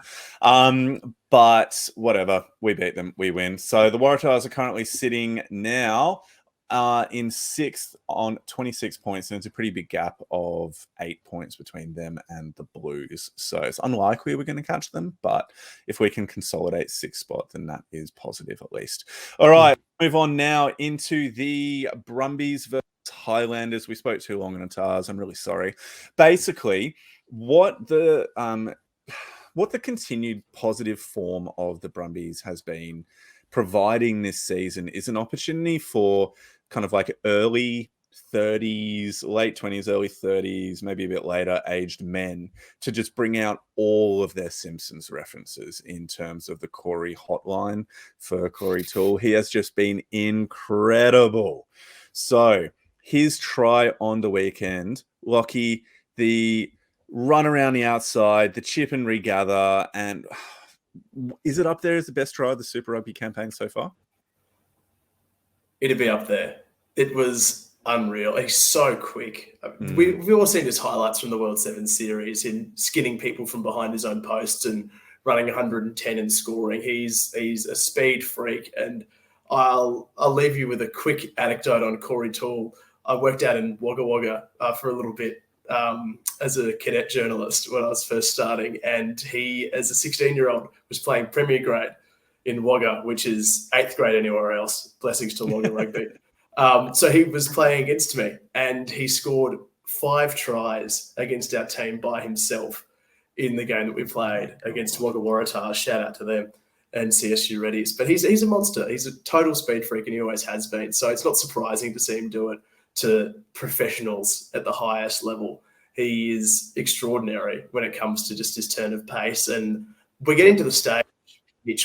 But whatever, we beat them, we win. So the Waratahs are currently sitting now in sixth on 26 points, and it's a pretty big gap of 8 points between them and the Blues. So it's unlikely we're going to catch them, but if we can consolidate sixth spot, then that is positive at least. All right, move on now into the Brumbies versus Highlanders. We spoke too long on Tars. I'm really sorry. Basically, what the continued positive form of the Brumbies has been providing this season is an opportunity for kind of like early 30s, late 20s, early 30s, maybe a bit later aged men to just bring out all of their Simpsons references in terms of the Corey hotline for Corey Toole. He has just been incredible. So his try on the weekend, Lockie, the run around the outside, the chip and regather, and is it up there as the best try of the Super Rugby campaign so far? It'd be up there. It was unreal. He's so quick. We've all seen his highlights from the World 7 series in skinning people from behind his own post and running 110 and scoring. He's a speed freak. And I'll leave you with a quick anecdote on Corey Toole. I worked out in Wagga Wagga for a little bit as a cadet journalist when I was first starting. And he, as a 16-year-old, was playing Premier Grade in Wagga, which is 8th grade anywhere else. Blessings to Wagga Rugby. So he was playing against me, and he scored 5 tries against our team by himself in the game that we played against Wagga Waratahs. Shout out to them and CSU Reddies. But he's a monster. He's a total speed freak, and he always has been. So it's not surprising to see him do it to professionals at the highest level. He is extraordinary when it comes to just his turn of pace. And we're getting to the stage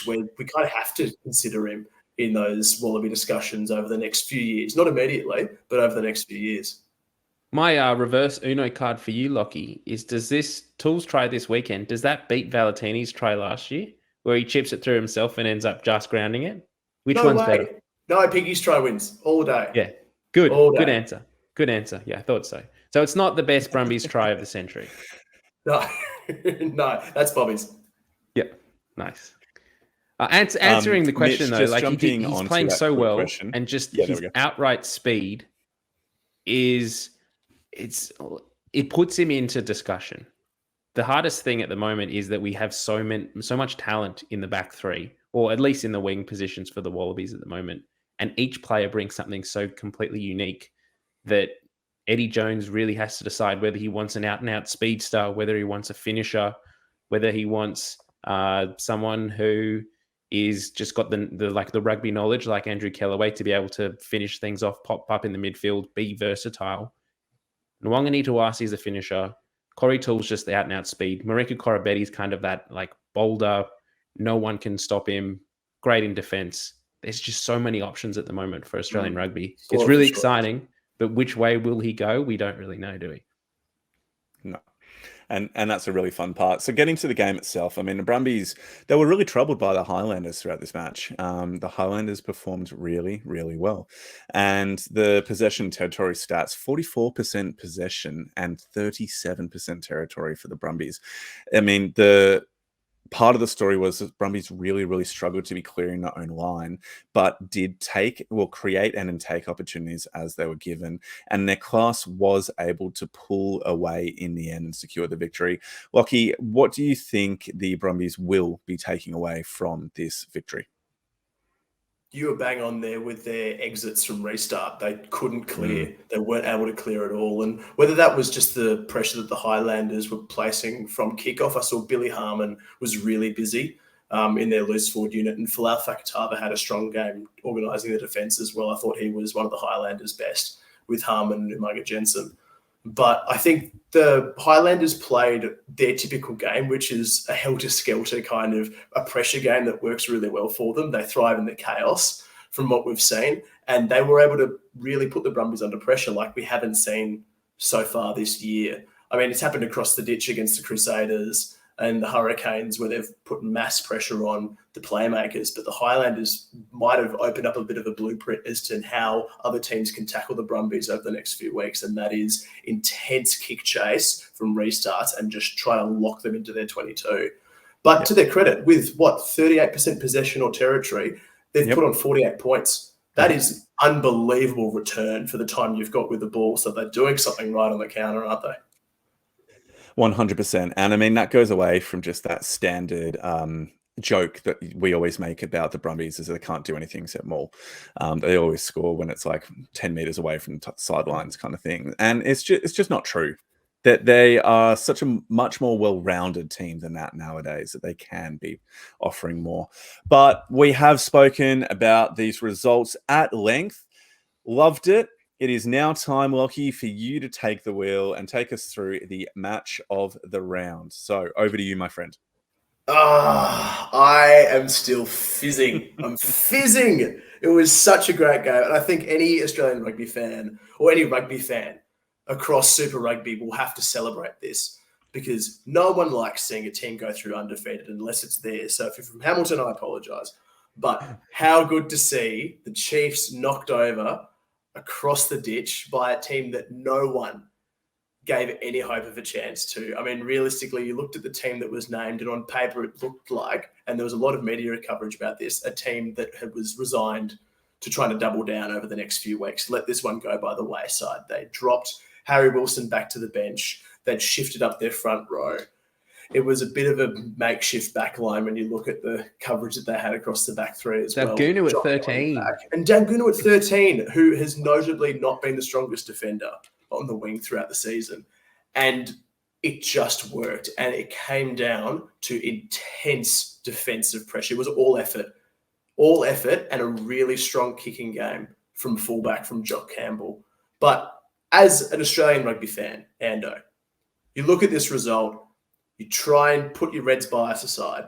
where we kind of have to consider him in those Wallaby discussions over the next few years. Not immediately, but over the next few years. My reverse Uno card for you, Lockie, is does this Tools try this weekend, does that beat Valentini's try last year, where he chips it through himself and ends up just grounding it? Which one's better? No, Piggy's try wins all day. Yeah, good. All day. Good answer. Good answer. Yeah, I thought so. So it's not the best Brumbies try of the century. No, no, that's Bobby's. Yep, nice. Answering the question, Mitch, though, like he's playing so well, question. and just his outright speed it puts him into discussion. The hardest thing at the moment is that we have so much talent in the back three, or at least in the wing positions for the Wallabies at the moment, and each player brings something so completely unique that Eddie Jones really has to decide whether he wants an out-and-out speedster, whether he wants a finisher, whether he wants someone who is just got the rugby knowledge like Andrew Kellaway to be able to finish things off, pop up in the midfield, be versatile. Nwangani Tuasi is a finisher. Corey Toole's just the out-and-out speed. Marika Korobeti's kind of that like bolder, no one can stop him, great in defense. There's just so many options at the moment for Australian rugby. It's really exciting, but which way will he go? We don't really know, do we? No. And that's a really fun part. So getting to the game itself, I mean, the Brumbies, they were really troubled by the Highlanders throughout this match. The Highlanders performed really, really well. And the possession territory stats, 44% possession and 37% territory for the Brumbies. I mean, the part of the story was that Brumbies really, really struggled to be clearing their own line, but did create and take opportunities as they were given. And their class was able to pull away in the end and secure the victory. Lockie, what do you think the Brumbies will be taking away from this victory? You were bang on there with their exits from restart. They couldn't clear. They weren't able to clear at all. And whether that was just the pressure that the Highlanders were placing from kickoff, I saw Billy Harmon was really busy in their loose forward unit. And Folau Fakatava had a strong game organising the defence as well. I thought he was one of the Highlanders' best with Harmon and Umaga Jensen. But I think the Highlanders played their typical game, which is a helter-skelter kind of a pressure game that works really well for them. They thrive in the chaos from what we've seen, and they were able to really put the Brumbies under pressure like we haven't seen so far this year. I mean, it's happened across the ditch against the Crusaders and the Hurricanes where they've put mass pressure on the playmakers, but the Highlanders might have opened up a bit of a blueprint as to how other teams can tackle the Brumbies over the next few weeks, and that is intense kick chase from restarts and just try to lock them into their 22. But to their credit, with 38% possession or territory, they've put on 48 points. That is unbelievable return for the time you've got with the ball, so they're doing something right on the counter, aren't they? 100%. And I mean, that goes away from just that standard joke that we always make about the Brumbies is that they can't do anything except maul. They always score when it's like 10 meters away from the sidelines kind of thing. And it's just not true that they are such a much more well-rounded team than that nowadays, that they can be offering more. But we have spoken about these results at length. Loved it. It is now time, Lockie, for you to take the wheel and take us through the match of the round. So over to you, my friend. I am still fizzing. I'm fizzing. It was such a great game. And I think any Australian rugby fan or any rugby fan across Super Rugby will have to celebrate this because no one likes seeing a team go through undefeated unless it's theirs. So if you're from Hamilton, I apologise. But how good to see the Chiefs knocked over across the ditch by a team that no one gave any hope of a chance to. I mean, realistically, you looked at the team that was named, and on paper it looked like, and there was a lot of media coverage about this, a team that was resigned to trying to double down over the next few weeks. Let this one go by the wayside. They dropped Harry Wilson back to the bench. They'd shifted up their front row. It was a bit of a makeshift back line when you look at the coverage that they had across the back three as well. Dangunu at 13. And Dangunu at 13, who has notably not been the strongest defender on the wing throughout the season. And it just worked. And it came down to intense defensive pressure. It was all effort and a really strong kicking game from fullback, from Jock Campbell. But as an Australian rugby fan, Ando, you look at this result, you try and put your Reds bias aside.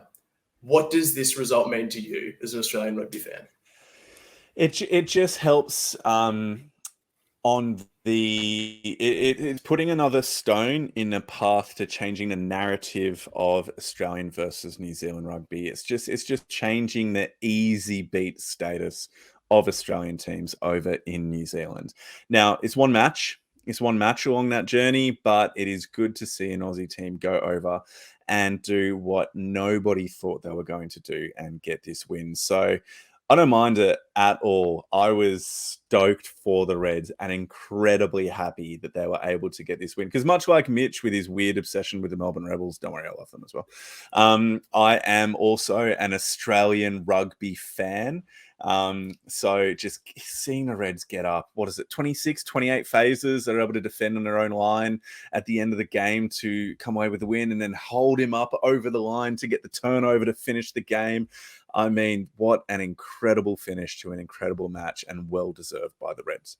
What does this result mean to you as an Australian rugby fan? It just helps it's putting another stone in the path to changing the narrative of Australian versus New Zealand rugby. It's just changing the easy beat status of Australian teams over in New Zealand. Now, it's one match. It's one match along that journey, but it is good to see an Aussie team go over and do what nobody thought they were going to do and get this win. So I don't mind it at all. I was stoked for the Reds and incredibly happy that they were able to get this win. Because much like Mitch with his weird obsession with the Melbourne Rebels, don't worry, I love them as well. I am also an Australian rugby fan. So just seeing the Reds get up, 26, 28 phases, they're able to defend on their own line at the end of the game to come away with the win and then hold him up over the line to get the turnover to finish the game. I mean, what an incredible finish to an incredible match and well-deserved by the Reds.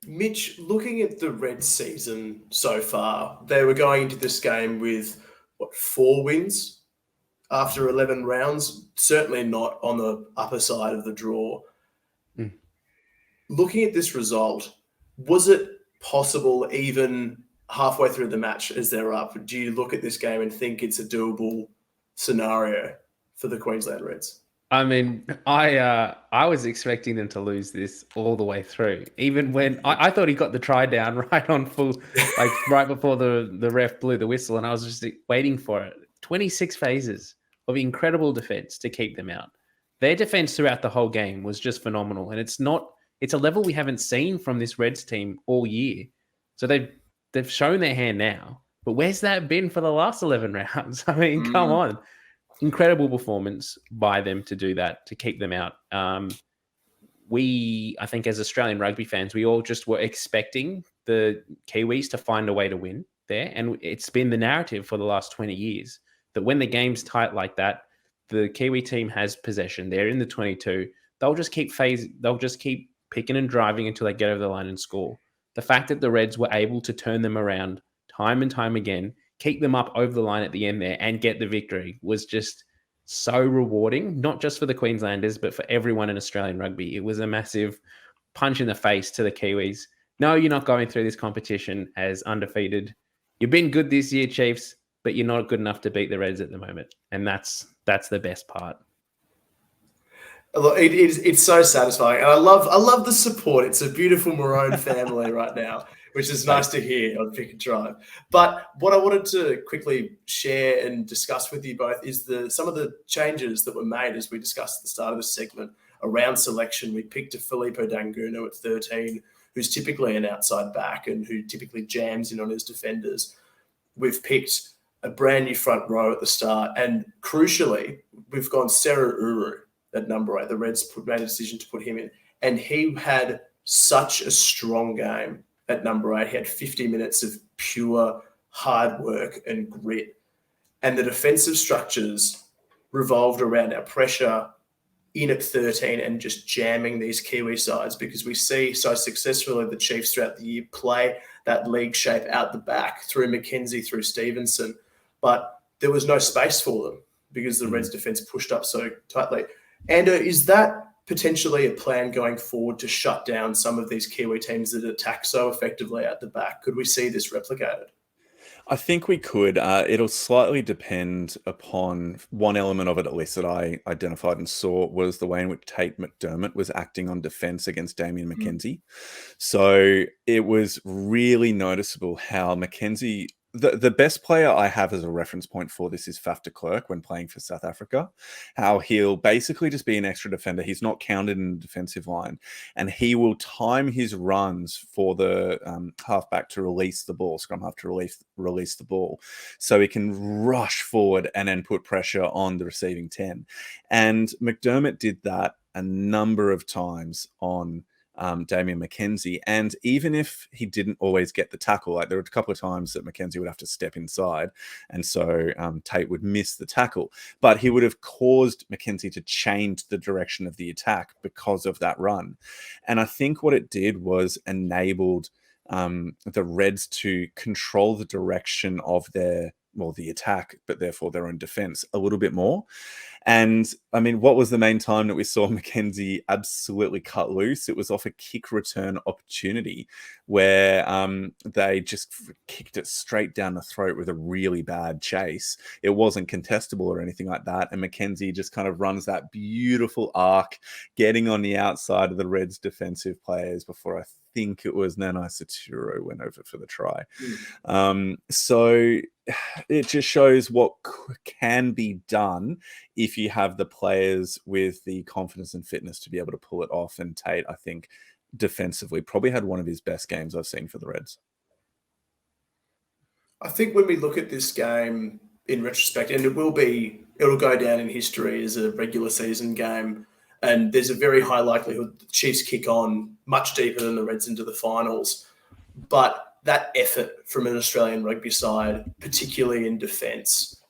Mitch, looking at the Reds season so far, they were going into this game with, 4 wins after 11 rounds? Certainly not on the upper side of the draw. Looking at this result, was it possible even halfway through the match as they're up? Do you look at this game and think it's a doable scenario for the Queensland Reds? I mean, I was expecting them to lose this all the way through. Even when I thought he got the try down right on full, like right before the ref blew the whistle, and I was just waiting for it. 26 phases of incredible defense to keep them out. Their defense throughout the whole game was just phenomenal, and it's a level we haven't seen from this Reds team all year. So they've shown their hand now, but where's that been for the last 11 rounds? I mean, come on. Incredible performance by them to do that, to keep them out. I think as Australian rugby fans, we all just were expecting the Kiwis to find a way to win there. And it's been the narrative for the last 20 years that when the game's tight like that, the Kiwi team has possession. They're in the 22. They'll just keep picking and driving until they get over the line and score. The fact that the Reds were able to turn them around time and time again, keep them up over the line at the end there and get the victory was just so rewarding, not just for the Queenslanders, but for everyone in Australian rugby. It was a massive punch in the face to the Kiwis. No, you're not going through this competition as undefeated. You've been good this year, Chiefs, but you're not good enough to beat the Reds at the moment. And that's the best part. It's so satisfying. And I love the support. It's a beautiful Maroon family right now, which is nice to hear on Pick and Drive. But what I wanted to quickly share and discuss with you both is some of the changes that were made as we discussed at the start of this segment around selection. We picked a Filippo Dangunu at 13, who's typically an outside back and who typically jams in on his defenders. We've picked a brand new front row at the start. And crucially, we've gone Sarah Uru at number 8. The Reds made a decision to put him in. And he had such a strong game at number 8. He had 50 minutes of pure hard work and grit. And the defensive structures revolved around our pressure in at 13 and just jamming these Kiwi sides, because we see so successfully the Chiefs throughout the year play that league shape out the back through McKenzie, through Stevenson. But there was no space for them because the Reds defense pushed up so tightly. And is that potentially a plan going forward to shut down some of these Kiwi teams that attack so effectively at the back? Could we see this replicated? I think we could. It'll slightly depend upon one element of it, at least that I identified and saw, was the way in which Tate McDermott was acting on defense against Damien McKenzie. So it was really noticeable how McKenzie, the best player I have as a reference point for this is Faf de Klerk when playing for South Africa, how he'll basically just be an extra defender. He's not counted in the defensive line, and he will time his runs for the halfback to release the ball, scrum half to release the ball, so he can rush forward and then put pressure on the receiving 10. And McDermott did that a number of times on Damien McKenzie. And even if he didn't always get the tackle, like there were a couple of times that McKenzie would have to step inside, and so Tate would miss the tackle, but he would have caused McKenzie to change the direction of the attack because of that run. And I think what it did was enabled the Reds to control the direction of the attack, but therefore their own defense a little bit more. And I mean, what was the main time that we saw McKenzie absolutely cut loose? It was off a kick return opportunity where they just kicked it straight down the throat with a really bad chase. It wasn't contestable or anything like that. And McKenzie just kind of runs that beautiful arc, getting on the outside of the Reds defensive players before I think it was Noah Lolesi-who went over for the try. So it just shows what can be done if you have the players with the confidence and fitness to be able to pull it off. And Tate, I think, defensively probably had one of his best games I've seen for the Reds. I think when we look at this game in retrospect, and it'll go down in history as a regular season game, and there's a very high likelihood the Chiefs kick on much deeper than the Reds into the finals. But that effort from an Australian rugby side, particularly in defence,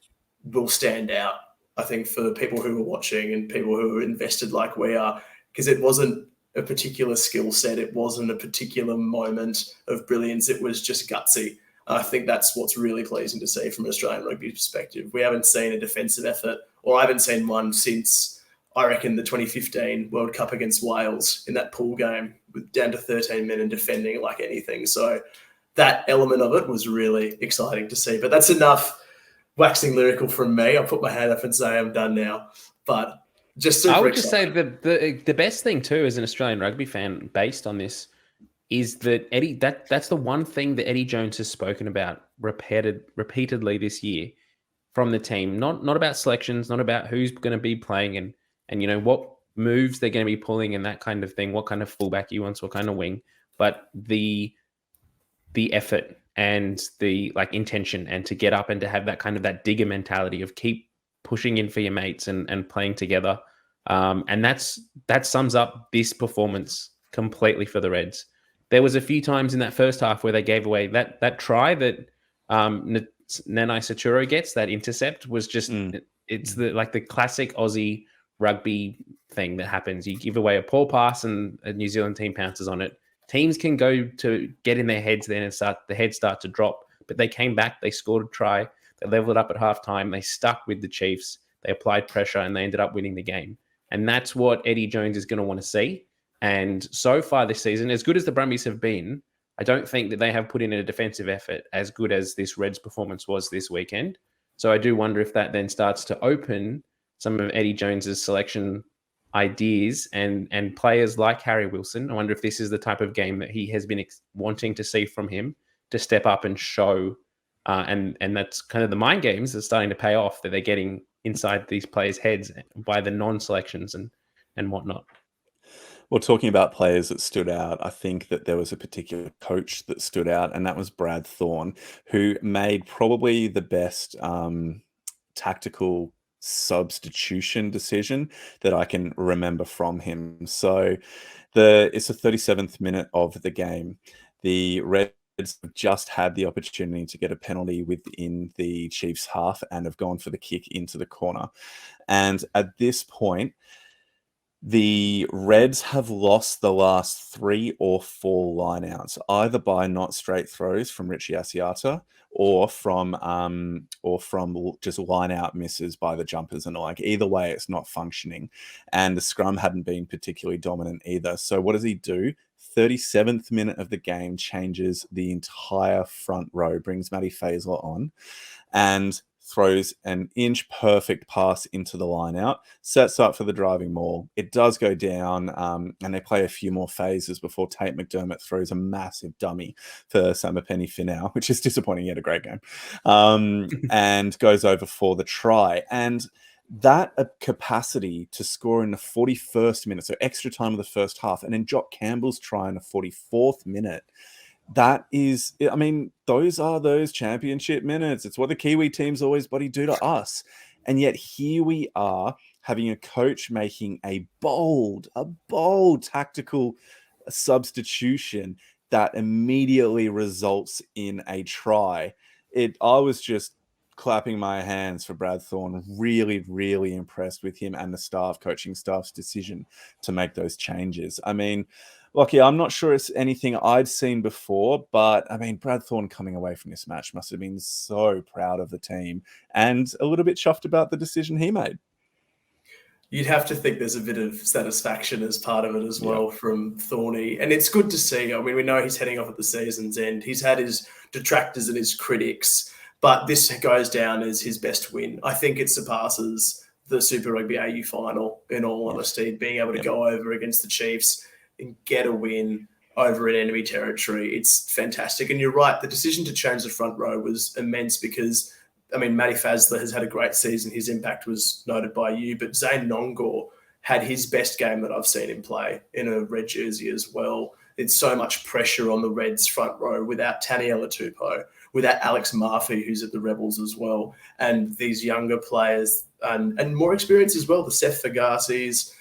will stand out, I think, for people who are watching and people who are invested like we are, because it wasn't a particular skill set. It wasn't a particular moment of brilliance. It was just gutsy. I think that's what's really pleasing to see from an Australian rugby perspective. We haven't seen a defensive effort, or I haven't seen one since, I reckon, the 2015 World Cup against Wales in that pool game with down to 13 men and defending like anything. So that element of it was really exciting to see. But that's enough waxing lyrical from me. I'll put my hand up and say I'm done now. But just super I would just say exciting. the best thing too, as an Australian rugby fan, based on this, is that that's the one thing that Eddie Jones has spoken about repeatedly this year from the team. Not about selections, not about who's going to be playing and you know what moves they're going to be pulling and that kind of thing, what kind of fullback he wants, what kind of wing, but the effort and the intention, and to get up and to have that kind of that digger mentality of keep pushing in for your mates and playing together. And that sums up this performance completely for the Reds. There was a few times in that first half where they gave away that try that Noah Lolesi-who gets, that intercept was just it's the classic Aussie rugby thing that happens. You give away a poor pass and a New Zealand team pounces on it. Teams can go to get in their heads then and the heads start to drop. But they came back, they scored a try, they leveled up at halftime, they stuck with the Chiefs, they applied pressure, and they ended up winning the game. And that's what Eddie Jones is going to want to see. And so far this season, as good as the Brumbies have been, I don't think that they have put in a defensive effort as good as this Reds performance was this weekend. So I do wonder if that then starts to open some of Eddie Jones's selection ideas and players like Harry Wilson. I wonder if this is the type of game that he has been wanting to see from him, to step up and show. And that's kind of the mind games that's starting to pay off, that they're getting inside these players' heads by the non-selections and whatnot. Well, talking about players that stood out, I think that there was a particular coach that stood out, and that was Brad Thorne, who made probably the best tactical substitution decision that I can remember from him. So it's the 37th minute of the game. The Reds have just had the opportunity to get a penalty within the Chiefs' half and have gone for the kick into the corner. And at this point, The Reds have lost the last 3 or 4 lineouts, either by not straight throws from Richie Asiata or from just lineout misses by the jumpers and like. Either way, it's not functioning, and the scrum hadn't been particularly dominant either. So what does he do? 37th minute of the game changes the entire front row, brings Matty Faisler on, and throws an inch perfect pass into the line out, sets up for the driving maul. It does go down, and they play a few more phases before Tate McDermott throws a massive dummy for Samapeni Finau, which is disappointing. He had a great game, and goes over for the try. And that capacity to score in the 41st minute, so extra time of the first half, and then Jock Campbell's try in the 44th minute, that is, I mean, those are those championship minutes. It's what the Kiwi teams always bloody do to us. And yet here we are having a coach making a bold tactical substitution that immediately results in a try. I was just clapping my hands for Brad Thorne. Really, really impressed with him and the coaching staff's decision to make those changes. I mean, Lockie, I'm not sure it's anything I'd seen before, but I mean, Brad Thorne coming away from this match must have been so proud of the team and a little bit chuffed about the decision he made. You'd have to think there's a bit of satisfaction as part of it as well from Thorny. And it's good to see. I mean, we know he's heading off at the season's end. He's had his detractors and his critics, but this goes down as his best win. I think it surpasses the Super Rugby AU final, in all honesty, being able to go over against the Chiefs and get a win over an enemy territory. It's fantastic. And you're right, the decision to change the front row was immense because, I mean, Matty Faisler has had a great season. His impact was noted by you, but Zane Nongor had his best game that I've seen him play in a red jersey as well. It's so much pressure on the Reds front row without Taniela Tupou, without Alex Murphy, who's at the Rebels as well, and these younger players and more experience as well, the Seth Fagasis,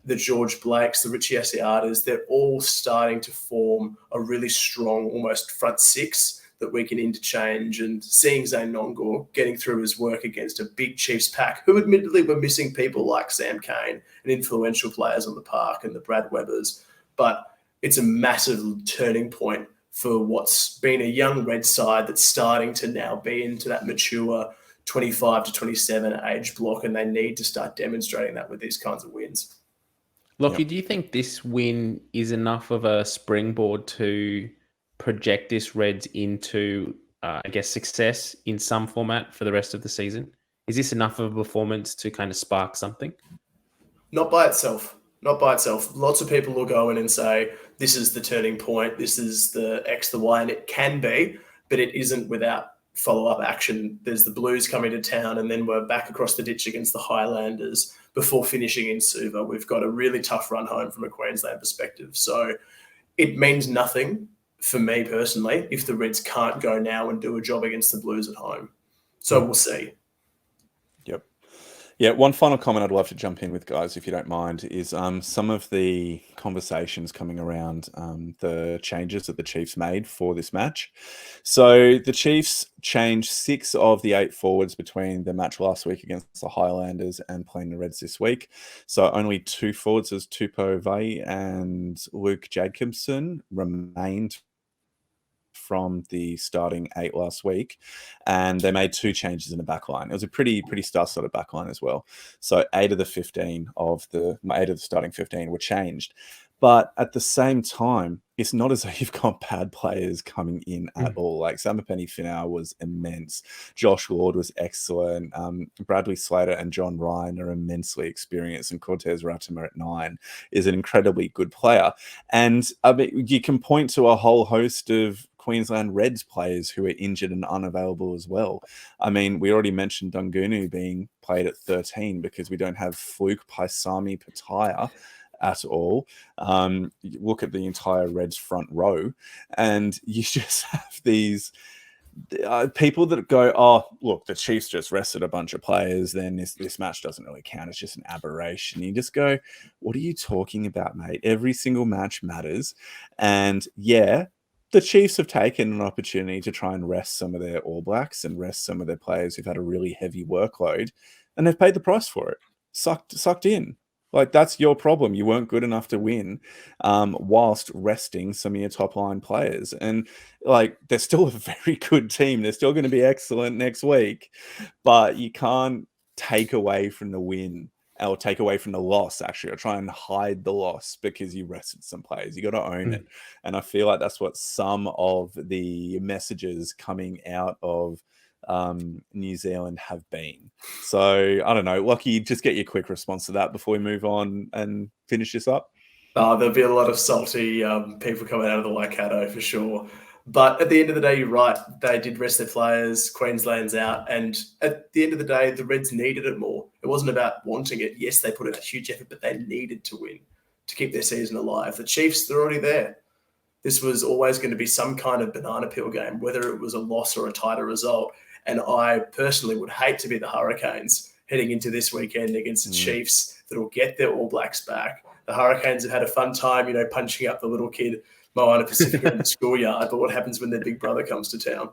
the George Blakes, the Richie Asiatas, they're all starting to form a really strong, almost front six that we can interchange. And seeing Zane Nongor getting through his work against a big Chiefs pack, who admittedly were missing people like Sam Cane and influential players on the park and the Brad Webbers, but it's a massive turning point for what's been a young Red side that's starting to now be into that mature 25 to 27 age block, and they need to start demonstrating that with these kinds of wins. Lockie, do you think this win is enough of a springboard to project this Reds into, success in some format for the rest of the season? Is this enough of a performance to kind of spark something? Not by itself. Lots of people will go in and say, this is the turning point, this is the X, the Y, and it can be, but it isn't without follow-up action. There's the Blues coming to town, and then we're back across the ditch against the Highlanders before finishing in Suva. We've got a really tough run home from a Queensland perspective. So it means nothing for me personally if the Reds can't go now and do a job against the Blues at home. So we'll see. Yep. Yeah, one final comment I'd love to jump in with, guys, if you don't mind, is some of the conversations coming around the changes that the Chiefs made for this match. So the Chiefs changed 6 of the 8 forwards between the match last week against the Highlanders and playing the Reds this week. So only 2 forwards, as Tupou Vai and Luke Jacobson, remained from the starting 8 last week, and they made 2 changes in the back line. It was a pretty star-studded back line as well. So 8 of the starting 15 were changed. But at the same time, it's not as though you've got bad players coming in at all. Like Samapeni Finau was immense. Josh Lord was excellent. Bradley Slater and John Ryan are immensely experienced, and Cortez Ratimer at 9 is an incredibly good player. And I mean, you can point to a whole host of Queensland Reds players who are injured and unavailable as well. I mean, we already mentioned Dungunu being played at 13 because we don't have Fluke Paisami Pataya at all. Look at the entire Reds front row, and you just have these people that go, oh, look, the Chiefs just rested a bunch of players, then this match doesn't really count. It's just an aberration. You just go, what are you talking about, mate? Every single match matters. And yeah, the Chiefs have taken an opportunity to try and rest some of their All Blacks and rest some of their players who've had a really heavy workload, and they've paid the price for it. Sucked in. Like, that's your problem. You weren't good enough to win, whilst resting some of your top line players. And like, they're still a very good team. They're still going to be excellent next week, but you can't take away from the win or take away from the loss, actually, or try and hide the loss because you rested some players. You got to own it. And I feel like that's what some of the messages coming out of New Zealand have been. So I don't know, Lockie, just get your quick response to that before we move on and finish this up. There'll be a lot of salty people coming out of the Waikato for sure. But at the end of the day, you're right. They did rest their players. Queensland's out. And at the end of the day, the Reds needed it more. It wasn't about wanting it. Yes, they put in a huge effort, but they needed to win to keep their season alive. The Chiefs, they're already there. This was always going to be some kind of banana peel game, whether it was a loss or a tighter result. And I personally would hate to be the Hurricanes heading into this weekend against the Chiefs that will get their All Blacks back. The Hurricanes have had a fun time, punching up the little kid, Moana Pacific in the schoolyard. But what happens when their big brother comes to town?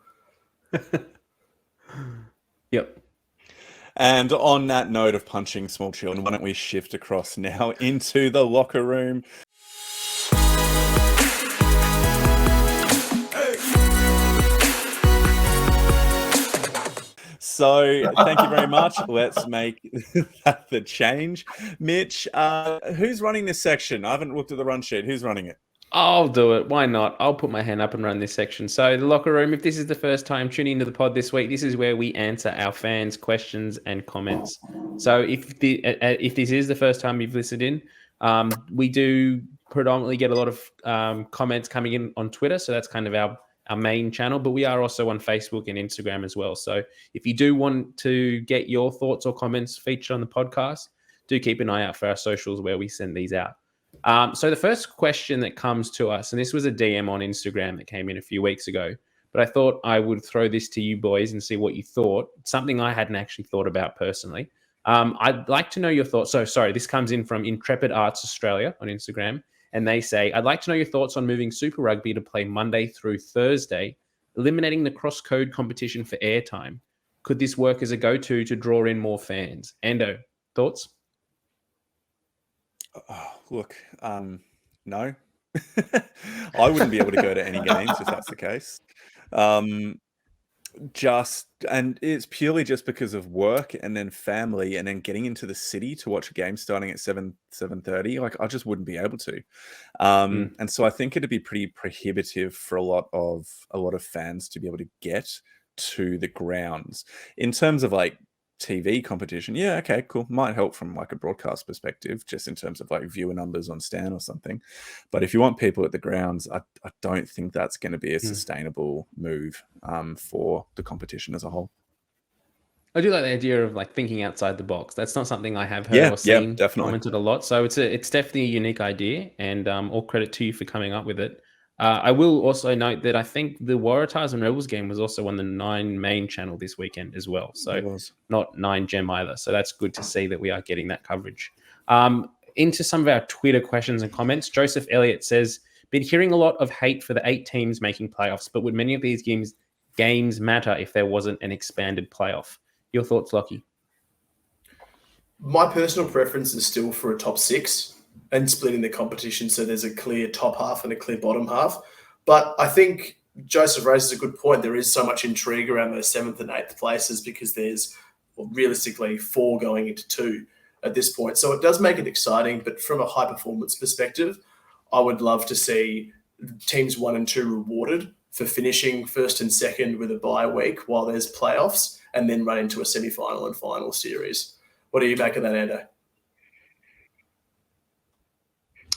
Yep. And on that note of punching small children, why don't we shift across now into the locker room? So thank you very much. Let's make that the change. Mitch, who's running this section? I haven't looked at the run sheet. Who's running it? I'll do it. Why not? I'll put my hand up and run this section. So the locker room, if this is the first time tuning into the pod this week, this is where we answer our fans' questions and comments. So if this is the first time you've listened in, we do predominantly get a lot of comments coming in on Twitter. So that's kind of our main channel, but we are also on Facebook and Instagram as well. So if you do want to get your thoughts or comments featured on the podcast, do keep an eye out for our socials where we send these out. So the first question that comes to us, and this was a DM on Instagram that came in a few weeks ago, but I thought I would throw this to you boys and see what you thought. Something I hadn't actually thought about personally. I'd like to know your thoughts. So sorry, this comes in from Intrepid Arts Australia on Instagram. And they say, I'd like to know your thoughts on moving Super Rugby to play Monday through Thursday, eliminating the cross-code competition for airtime. Could this work as a go-to to draw in more fans? Ando, thoughts? Look, no. I wouldn't be able to go to any games if that's the case. And it's purely just because of work and then family and then getting into the city to watch a game starting at 7:30. Like, I just wouldn't be able to. And so I think it'd be pretty prohibitive for a lot of fans to be able to get to the grounds. In terms of like TV competition, yeah, okay, cool. Might help from like a broadcast perspective, just in terms of like viewer numbers on Stan or something. But if you want people at the grounds, I don't think that's going to be a sustainable move for the competition as a whole. I do like the idea of like thinking outside the box. That's not something I have heard or seen commented a lot. So it's definitely a unique idea, and all credit to you for coming up with it. I will also note that I think the Waratahs and Rebels game was also on the 9 main channel this weekend as well. So not 9 Gem either. So that's good to see that we are getting that coverage. Into some of our Twitter questions and comments. Joseph Elliott says, been hearing a lot of hate for the 8 teams making playoffs, but would many of these games matter if there wasn't an expanded playoff? Your thoughts, Lockie? My personal preference is still for a top 6 and splitting the competition so there's a clear top half and a clear bottom half. But I think Joseph raises a good point. There is so much intrigue around those 7th and 8th places because there's realistically 4 going into 2 at this point. So it does make it exciting, but from a high performance perspective, I would love to see teams 1 and 2 rewarded for finishing 1st and 2nd with a bye week while there's playoffs and then run into a semi-final and final series. What do you make of that, Ando?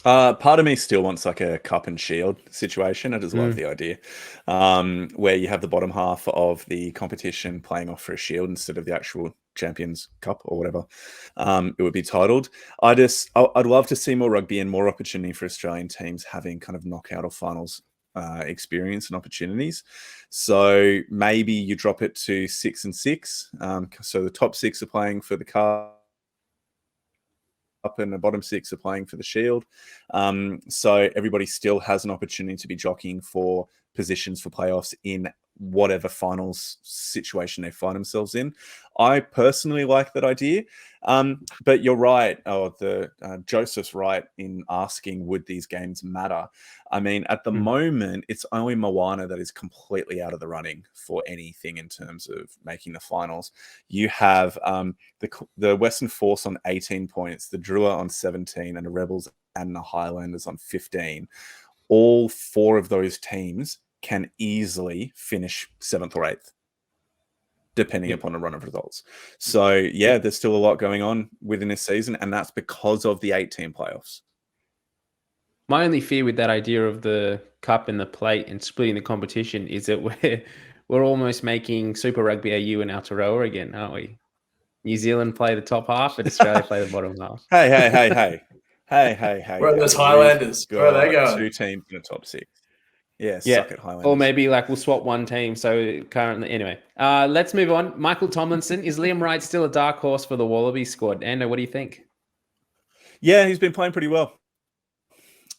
Part of me still wants like a cup and shield situation. I just love the idea where you have the bottom half of the competition playing off for a shield instead of the actual Champions Cup or whatever it would be titled. I'd love to see more rugby and more opportunity for Australian teams having kind of knockout or finals experience and opportunities. So maybe you drop it to 6 and 6. So the top 6 are playing for the cup and the bottom 6 are playing for the shield. So everybody still has an opportunity to be jockeying for positions for playoffs in whatever finals situation they find themselves in. I personally like that idea. But you're right. Joseph's right in asking, would these games matter? I mean, at the moment, it's only Moana that is completely out of the running for anything in terms of making the finals. You have the Western Force on 18 points, the Drua on 17, and the Rebels and the Highlanders on 15. All 4 of those teams can easily finish 7th or 8th, depending upon a run of results. So, yeah, there's still a lot going on within this season, and that's because of the 8-team playoffs. My only fear with that idea of the cup and the plate and splitting the competition is that we're almost making Super Rugby AU and Aotearoa again, aren't we? New Zealand play the top half, and Australia play the bottom half. Hey. Where are those Highlanders? Where are they going? 2 teams in the top 6. Yeah, suck it, Highlanders. Or maybe like we'll swap one team. So currently, anyway, let's move on. Michael Tomlinson, is Liam Wright still a dark horse for the Wallaby squad? Ando, what do you think? Yeah, he's been playing pretty well.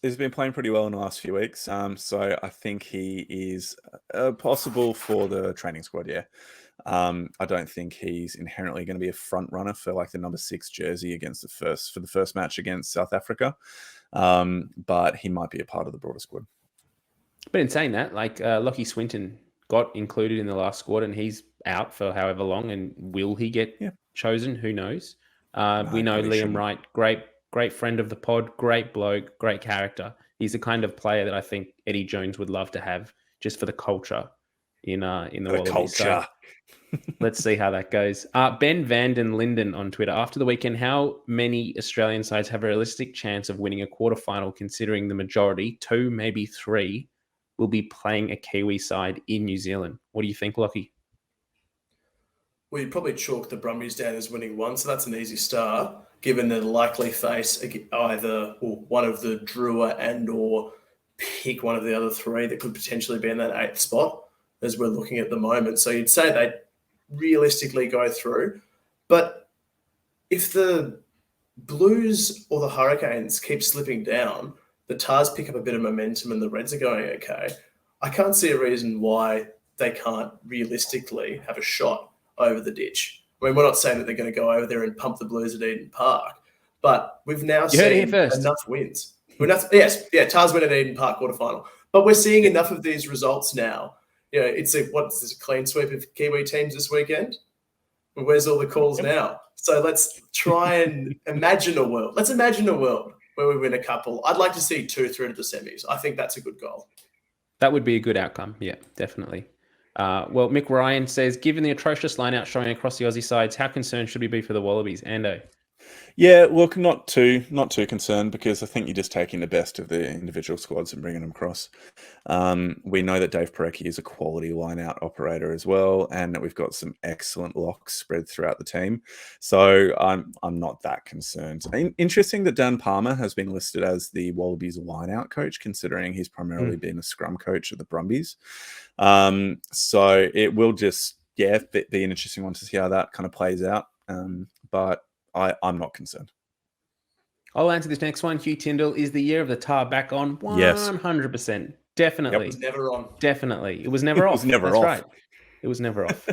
He's been playing pretty well in the last few weeks. So I think he is possible for the training squad. Yeah. I don't think he's inherently going to be a front runner for like the number 6 jersey for the first match against South Africa. But he might be a part of the broader squad. But in saying that, like Lockie Swinton got included in the last squad and he's out for however long. And will he get chosen? Who knows? We know Liam Wright, great friend of the pod, great bloke, great character. He's the kind of player that I think Eddie Jones would love to have just for the culture in the Wallabies. So let's see how that goes. Ben Vanden Linden on Twitter. After the weekend, how many Australian sides have a realistic chance of winning a quarterfinal, considering the majority, 2, maybe 3, will be playing a Kiwi side in New Zealand? What do you think, Lockie? Well, you'd probably chalk the Brumbies down as winning 1, so that's an easy start, given they'll likely face either one of the Drua and or pick one of the other 3 that could potentially be in that 8th spot, as we're looking at the moment. So you'd say they realistically go through. But if the Blues or the Hurricanes keep slipping down, the Tars pick up a bit of momentum and the Reds are going okay, I can't see a reason why they can't realistically have a shot over the ditch. I mean, we're not saying that they're going to go over there and pump the Blues at Eden Park, but we've now seen enough wins. Tars win at Eden Park quarterfinal. But we're seeing enough of these results now. You know, it's a clean sweep of Kiwi teams this weekend? But where's all the calls now? So let's try and imagine a world. Let's imagine a world where we win a couple. I'd like to see 2 through to the semis. I think that's a good goal. That would be a good outcome. Yeah, definitely. Well, Mick Ryan says, given the atrocious line-out showing across the Aussie sides, how concerned should we be for the Wallabies? Ando? Yeah, look, not too concerned, because I think you're just taking the best of the individual squads and bringing them across. We know that Dave Parecki is a quality line-out operator as well, and that we've got some excellent locks spread throughout the team. So I'm not that concerned. Interesting that Dan Palmer has been listed as the Wallabies line-out coach, considering he's primarily been a scrum coach at the Brumbies. So it will just be an interesting one to see how that kind of plays out. But I'm not concerned. I'll answer this next one. Hugh Tyndall, is the year of the Tar back on? 100%. Yes. Definitely. It was never on. Definitely. It was never off. It was never That's off. Right. It was never off.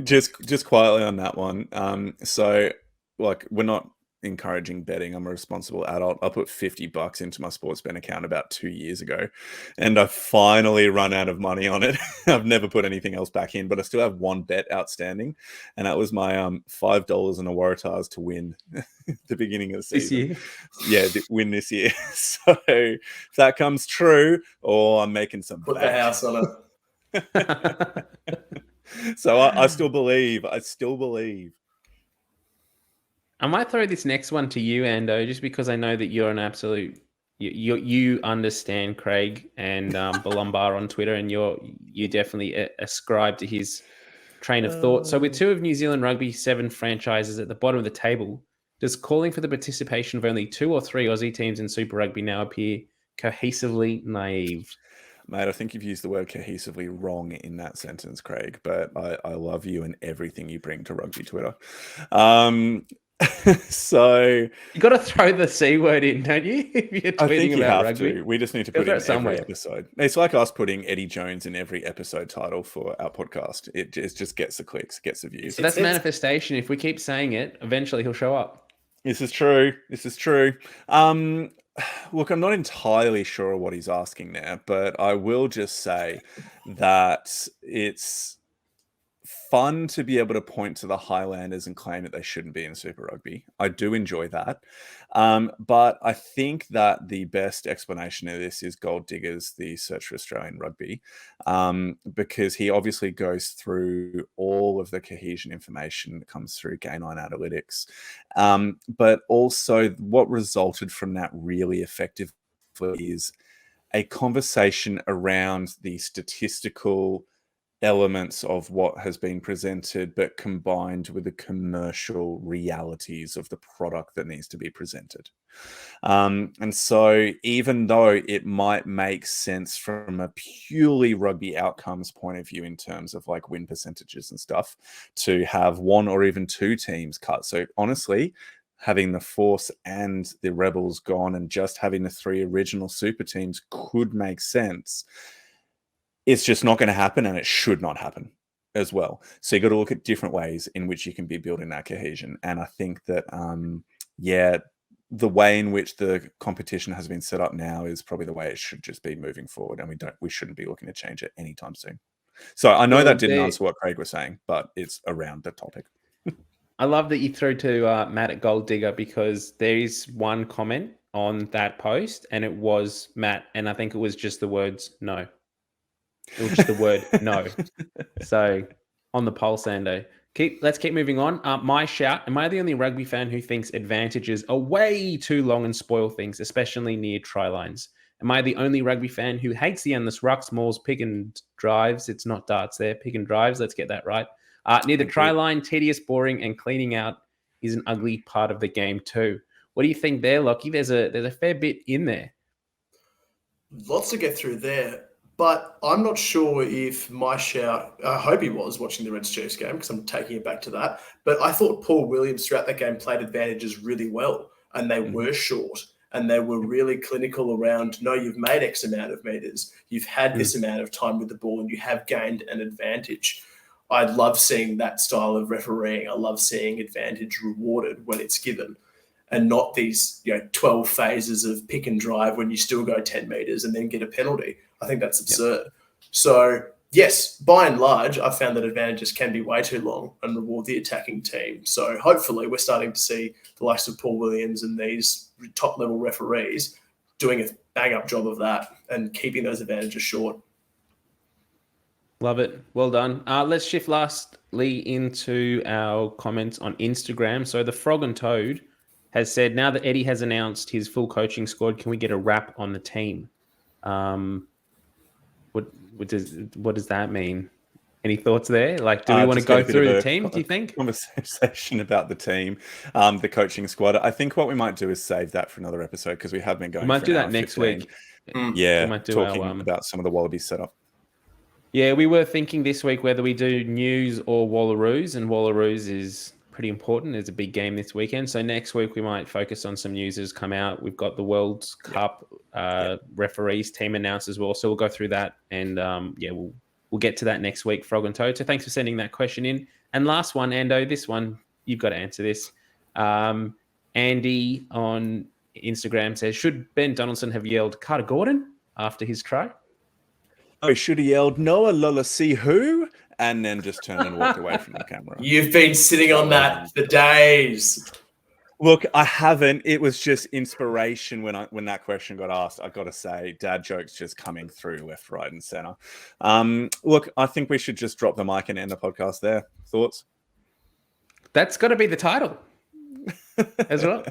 Just quietly on that one. So, like, we're not encouraging betting. I'm a responsible adult. I put $50 into my Sportsbet account about 2 years ago, and I finally run out of money on it. I've never put anything else back in, but I still have one bet outstanding, and that was my $5 on the Waratahs to win the beginning of the season. This year? Yeah, win this year. So if that comes true, I'm making some. Put the house on it. So I still believe. I might throw this next one to you, Ando, just because I know that you're an absolute. You understand Craig and Balumbar on Twitter, and you definitely ascribe to his train of thought. So with 2 of New Zealand Rugby 7 franchises at the bottom of the table, does calling for the participation of only 2 or 3 Aussie teams in Super Rugby now appear cohesively naive? Mate, I think you've used the word cohesively wrong in that sentence, Craig, but I love you and everything you bring to Rugby Twitter. So You got to throw the C word in, don't you? If you're I think tweeting you about have rugby. to. We just need to Go put throw it it in every somewhere. episode. It's like us putting Eddie Jones in every episode title for our podcast. It just gets the clicks, gets the views. So that's manifestation. If we keep saying it, eventually he'll show up. This is true. This is true. Look, I'm not entirely sure what he's asking there, but I will just say that it's fun to be able to point to the Highlanders and claim that they shouldn't be in Super Rugby. I do enjoy that. But I think that the best explanation of this is Gold Diggers, the Search for Australian Rugby, because he obviously goes through all of the cohesion information that comes through Gainline Analytics. But also what resulted from that really effectively is a conversation around the statistical elements of what has been presented, but combined with the commercial realities of the product that needs to be presented. And so even though it might make sense from a purely rugby outcomes point of view in terms of like win percentages and stuff to have one or even two teams cut. So honestly, having the Force and the Rebels gone and just having the three original super teams could make sense. It's just not going to happen, and it should not happen as well. So you got to look at different ways in which you can be building that cohesion. And I think that, the way in which the competition has been set up now is probably the way it should just be moving forward. And we shouldn't be looking to change it anytime soon. So I know that didn't answer what Craig was saying, but it's around the topic. I love that you threw to Matt at Gold Digger, because there is one comment on that post, and it was Matt, and I think it was just the words no. It was just the word no. So on the pulse, Ando. Let's keep moving on. My shout, am I the only rugby fan who thinks advantages are way too long and spoil things, especially near try lines? Am I the only rugby fan who hates the endless rucks, mauls, pick and drives? It's not darts there, pick and drives. Let's get that right. Near the try line, tedious, boring, and cleaning out is an ugly part of the game too. What do you think there, Lockie? There's a fair bit in there. Lots to get through there. But I'm not sure if my shout, I hope he was watching the Reds Chiefs game, because I'm taking it back to that. But I thought Paul Williams throughout that game played advantages really well, and they were short, and they were really clinical around, no, you've made X amount of meters, you've had this amount of time with the ball, and you have gained an advantage. I love seeing that style of refereeing. I love seeing advantage rewarded when it's given, and not these 12 phases of pick and drive when you still go 10 meters and then get a penalty. I think that's absurd. Yep. So, yes, by and large, I've found that advantages can be way too long and reward the attacking team. So hopefully we're starting to see the likes of Paul Williams and these top-level referees doing a bang-up job of that and keeping those advantages short. Love it. Well done. Let's shift lastly into our comments on Instagram. So the Frog and Toad has said, now that Eddie has announced his full coaching squad, can we get a wrap on the team? What does that mean? Any thoughts there? Like, do we want to go through the team, do you think? Conversation about the team, the coaching squad. I think what we might do is save that for another episode, because we have been going. We might do that next week. Yeah, we might do talking about some of the Wallaby setup. Yeah, we were thinking this week whether we do news or Wallaroos, and Wallaroos is pretty important. There's a big game this weekend. So next week we might focus on some news that's come out. We've got the World Cup referees team announced as well. So we'll go through that, and we'll get to that next week, Frog and Toad. So thanks for sending that question in. And last one, Ando, this one, you've got to answer this. Andy on Instagram says, should Ben Donaldson have yelled Carter Gordon after his try? Oh, should he yelled Noah Lolesi-who? And then just turned and walked away from the camera. You've been sitting on that for days. Look, I haven't. It was just inspiration when that question got asked. I got to say, dad jokes just coming through left, right, and center. Look, I think we should just drop the mic and end the podcast there. Thoughts? That's got to be the title as well.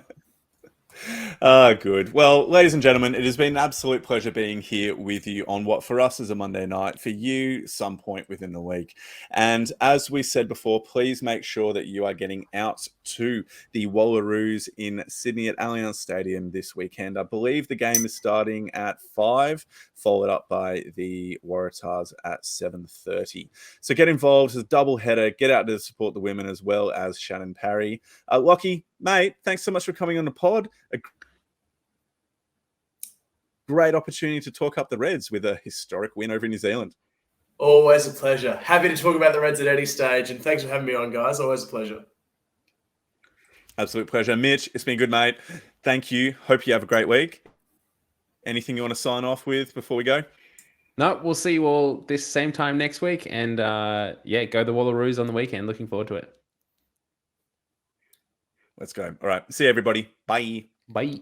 Good. Well, ladies and gentlemen, it has been an absolute pleasure being here with you on what for us is a Monday night, for you some point within the week. And as we said before, please make sure that you are getting out to the Wallaroos in Sydney at Allianz Stadium this weekend. I believe the game is starting at 5, followed up by the Waratahs at 7:30. So get involved. It's a double header. Get out to support the women as well as Shannon Parry. Lockie, Mate, thanks so much for coming on the pod. A great opportunity to talk up the Reds with a historic win over New Zealand. Always a pleasure. Happy to talk about the Reds at any stage, and thanks for having me on, guys. Always a pleasure. Absolute pleasure. Mitch, it's been good, mate. Thank you. Hope you have a great week. Anything you want to sign off with before we go? No, we'll see you all this same time next week. And yeah, go the Wallaroos on the weekend. Looking forward to it. Let's go. All right. See you, everybody. Bye. Bye.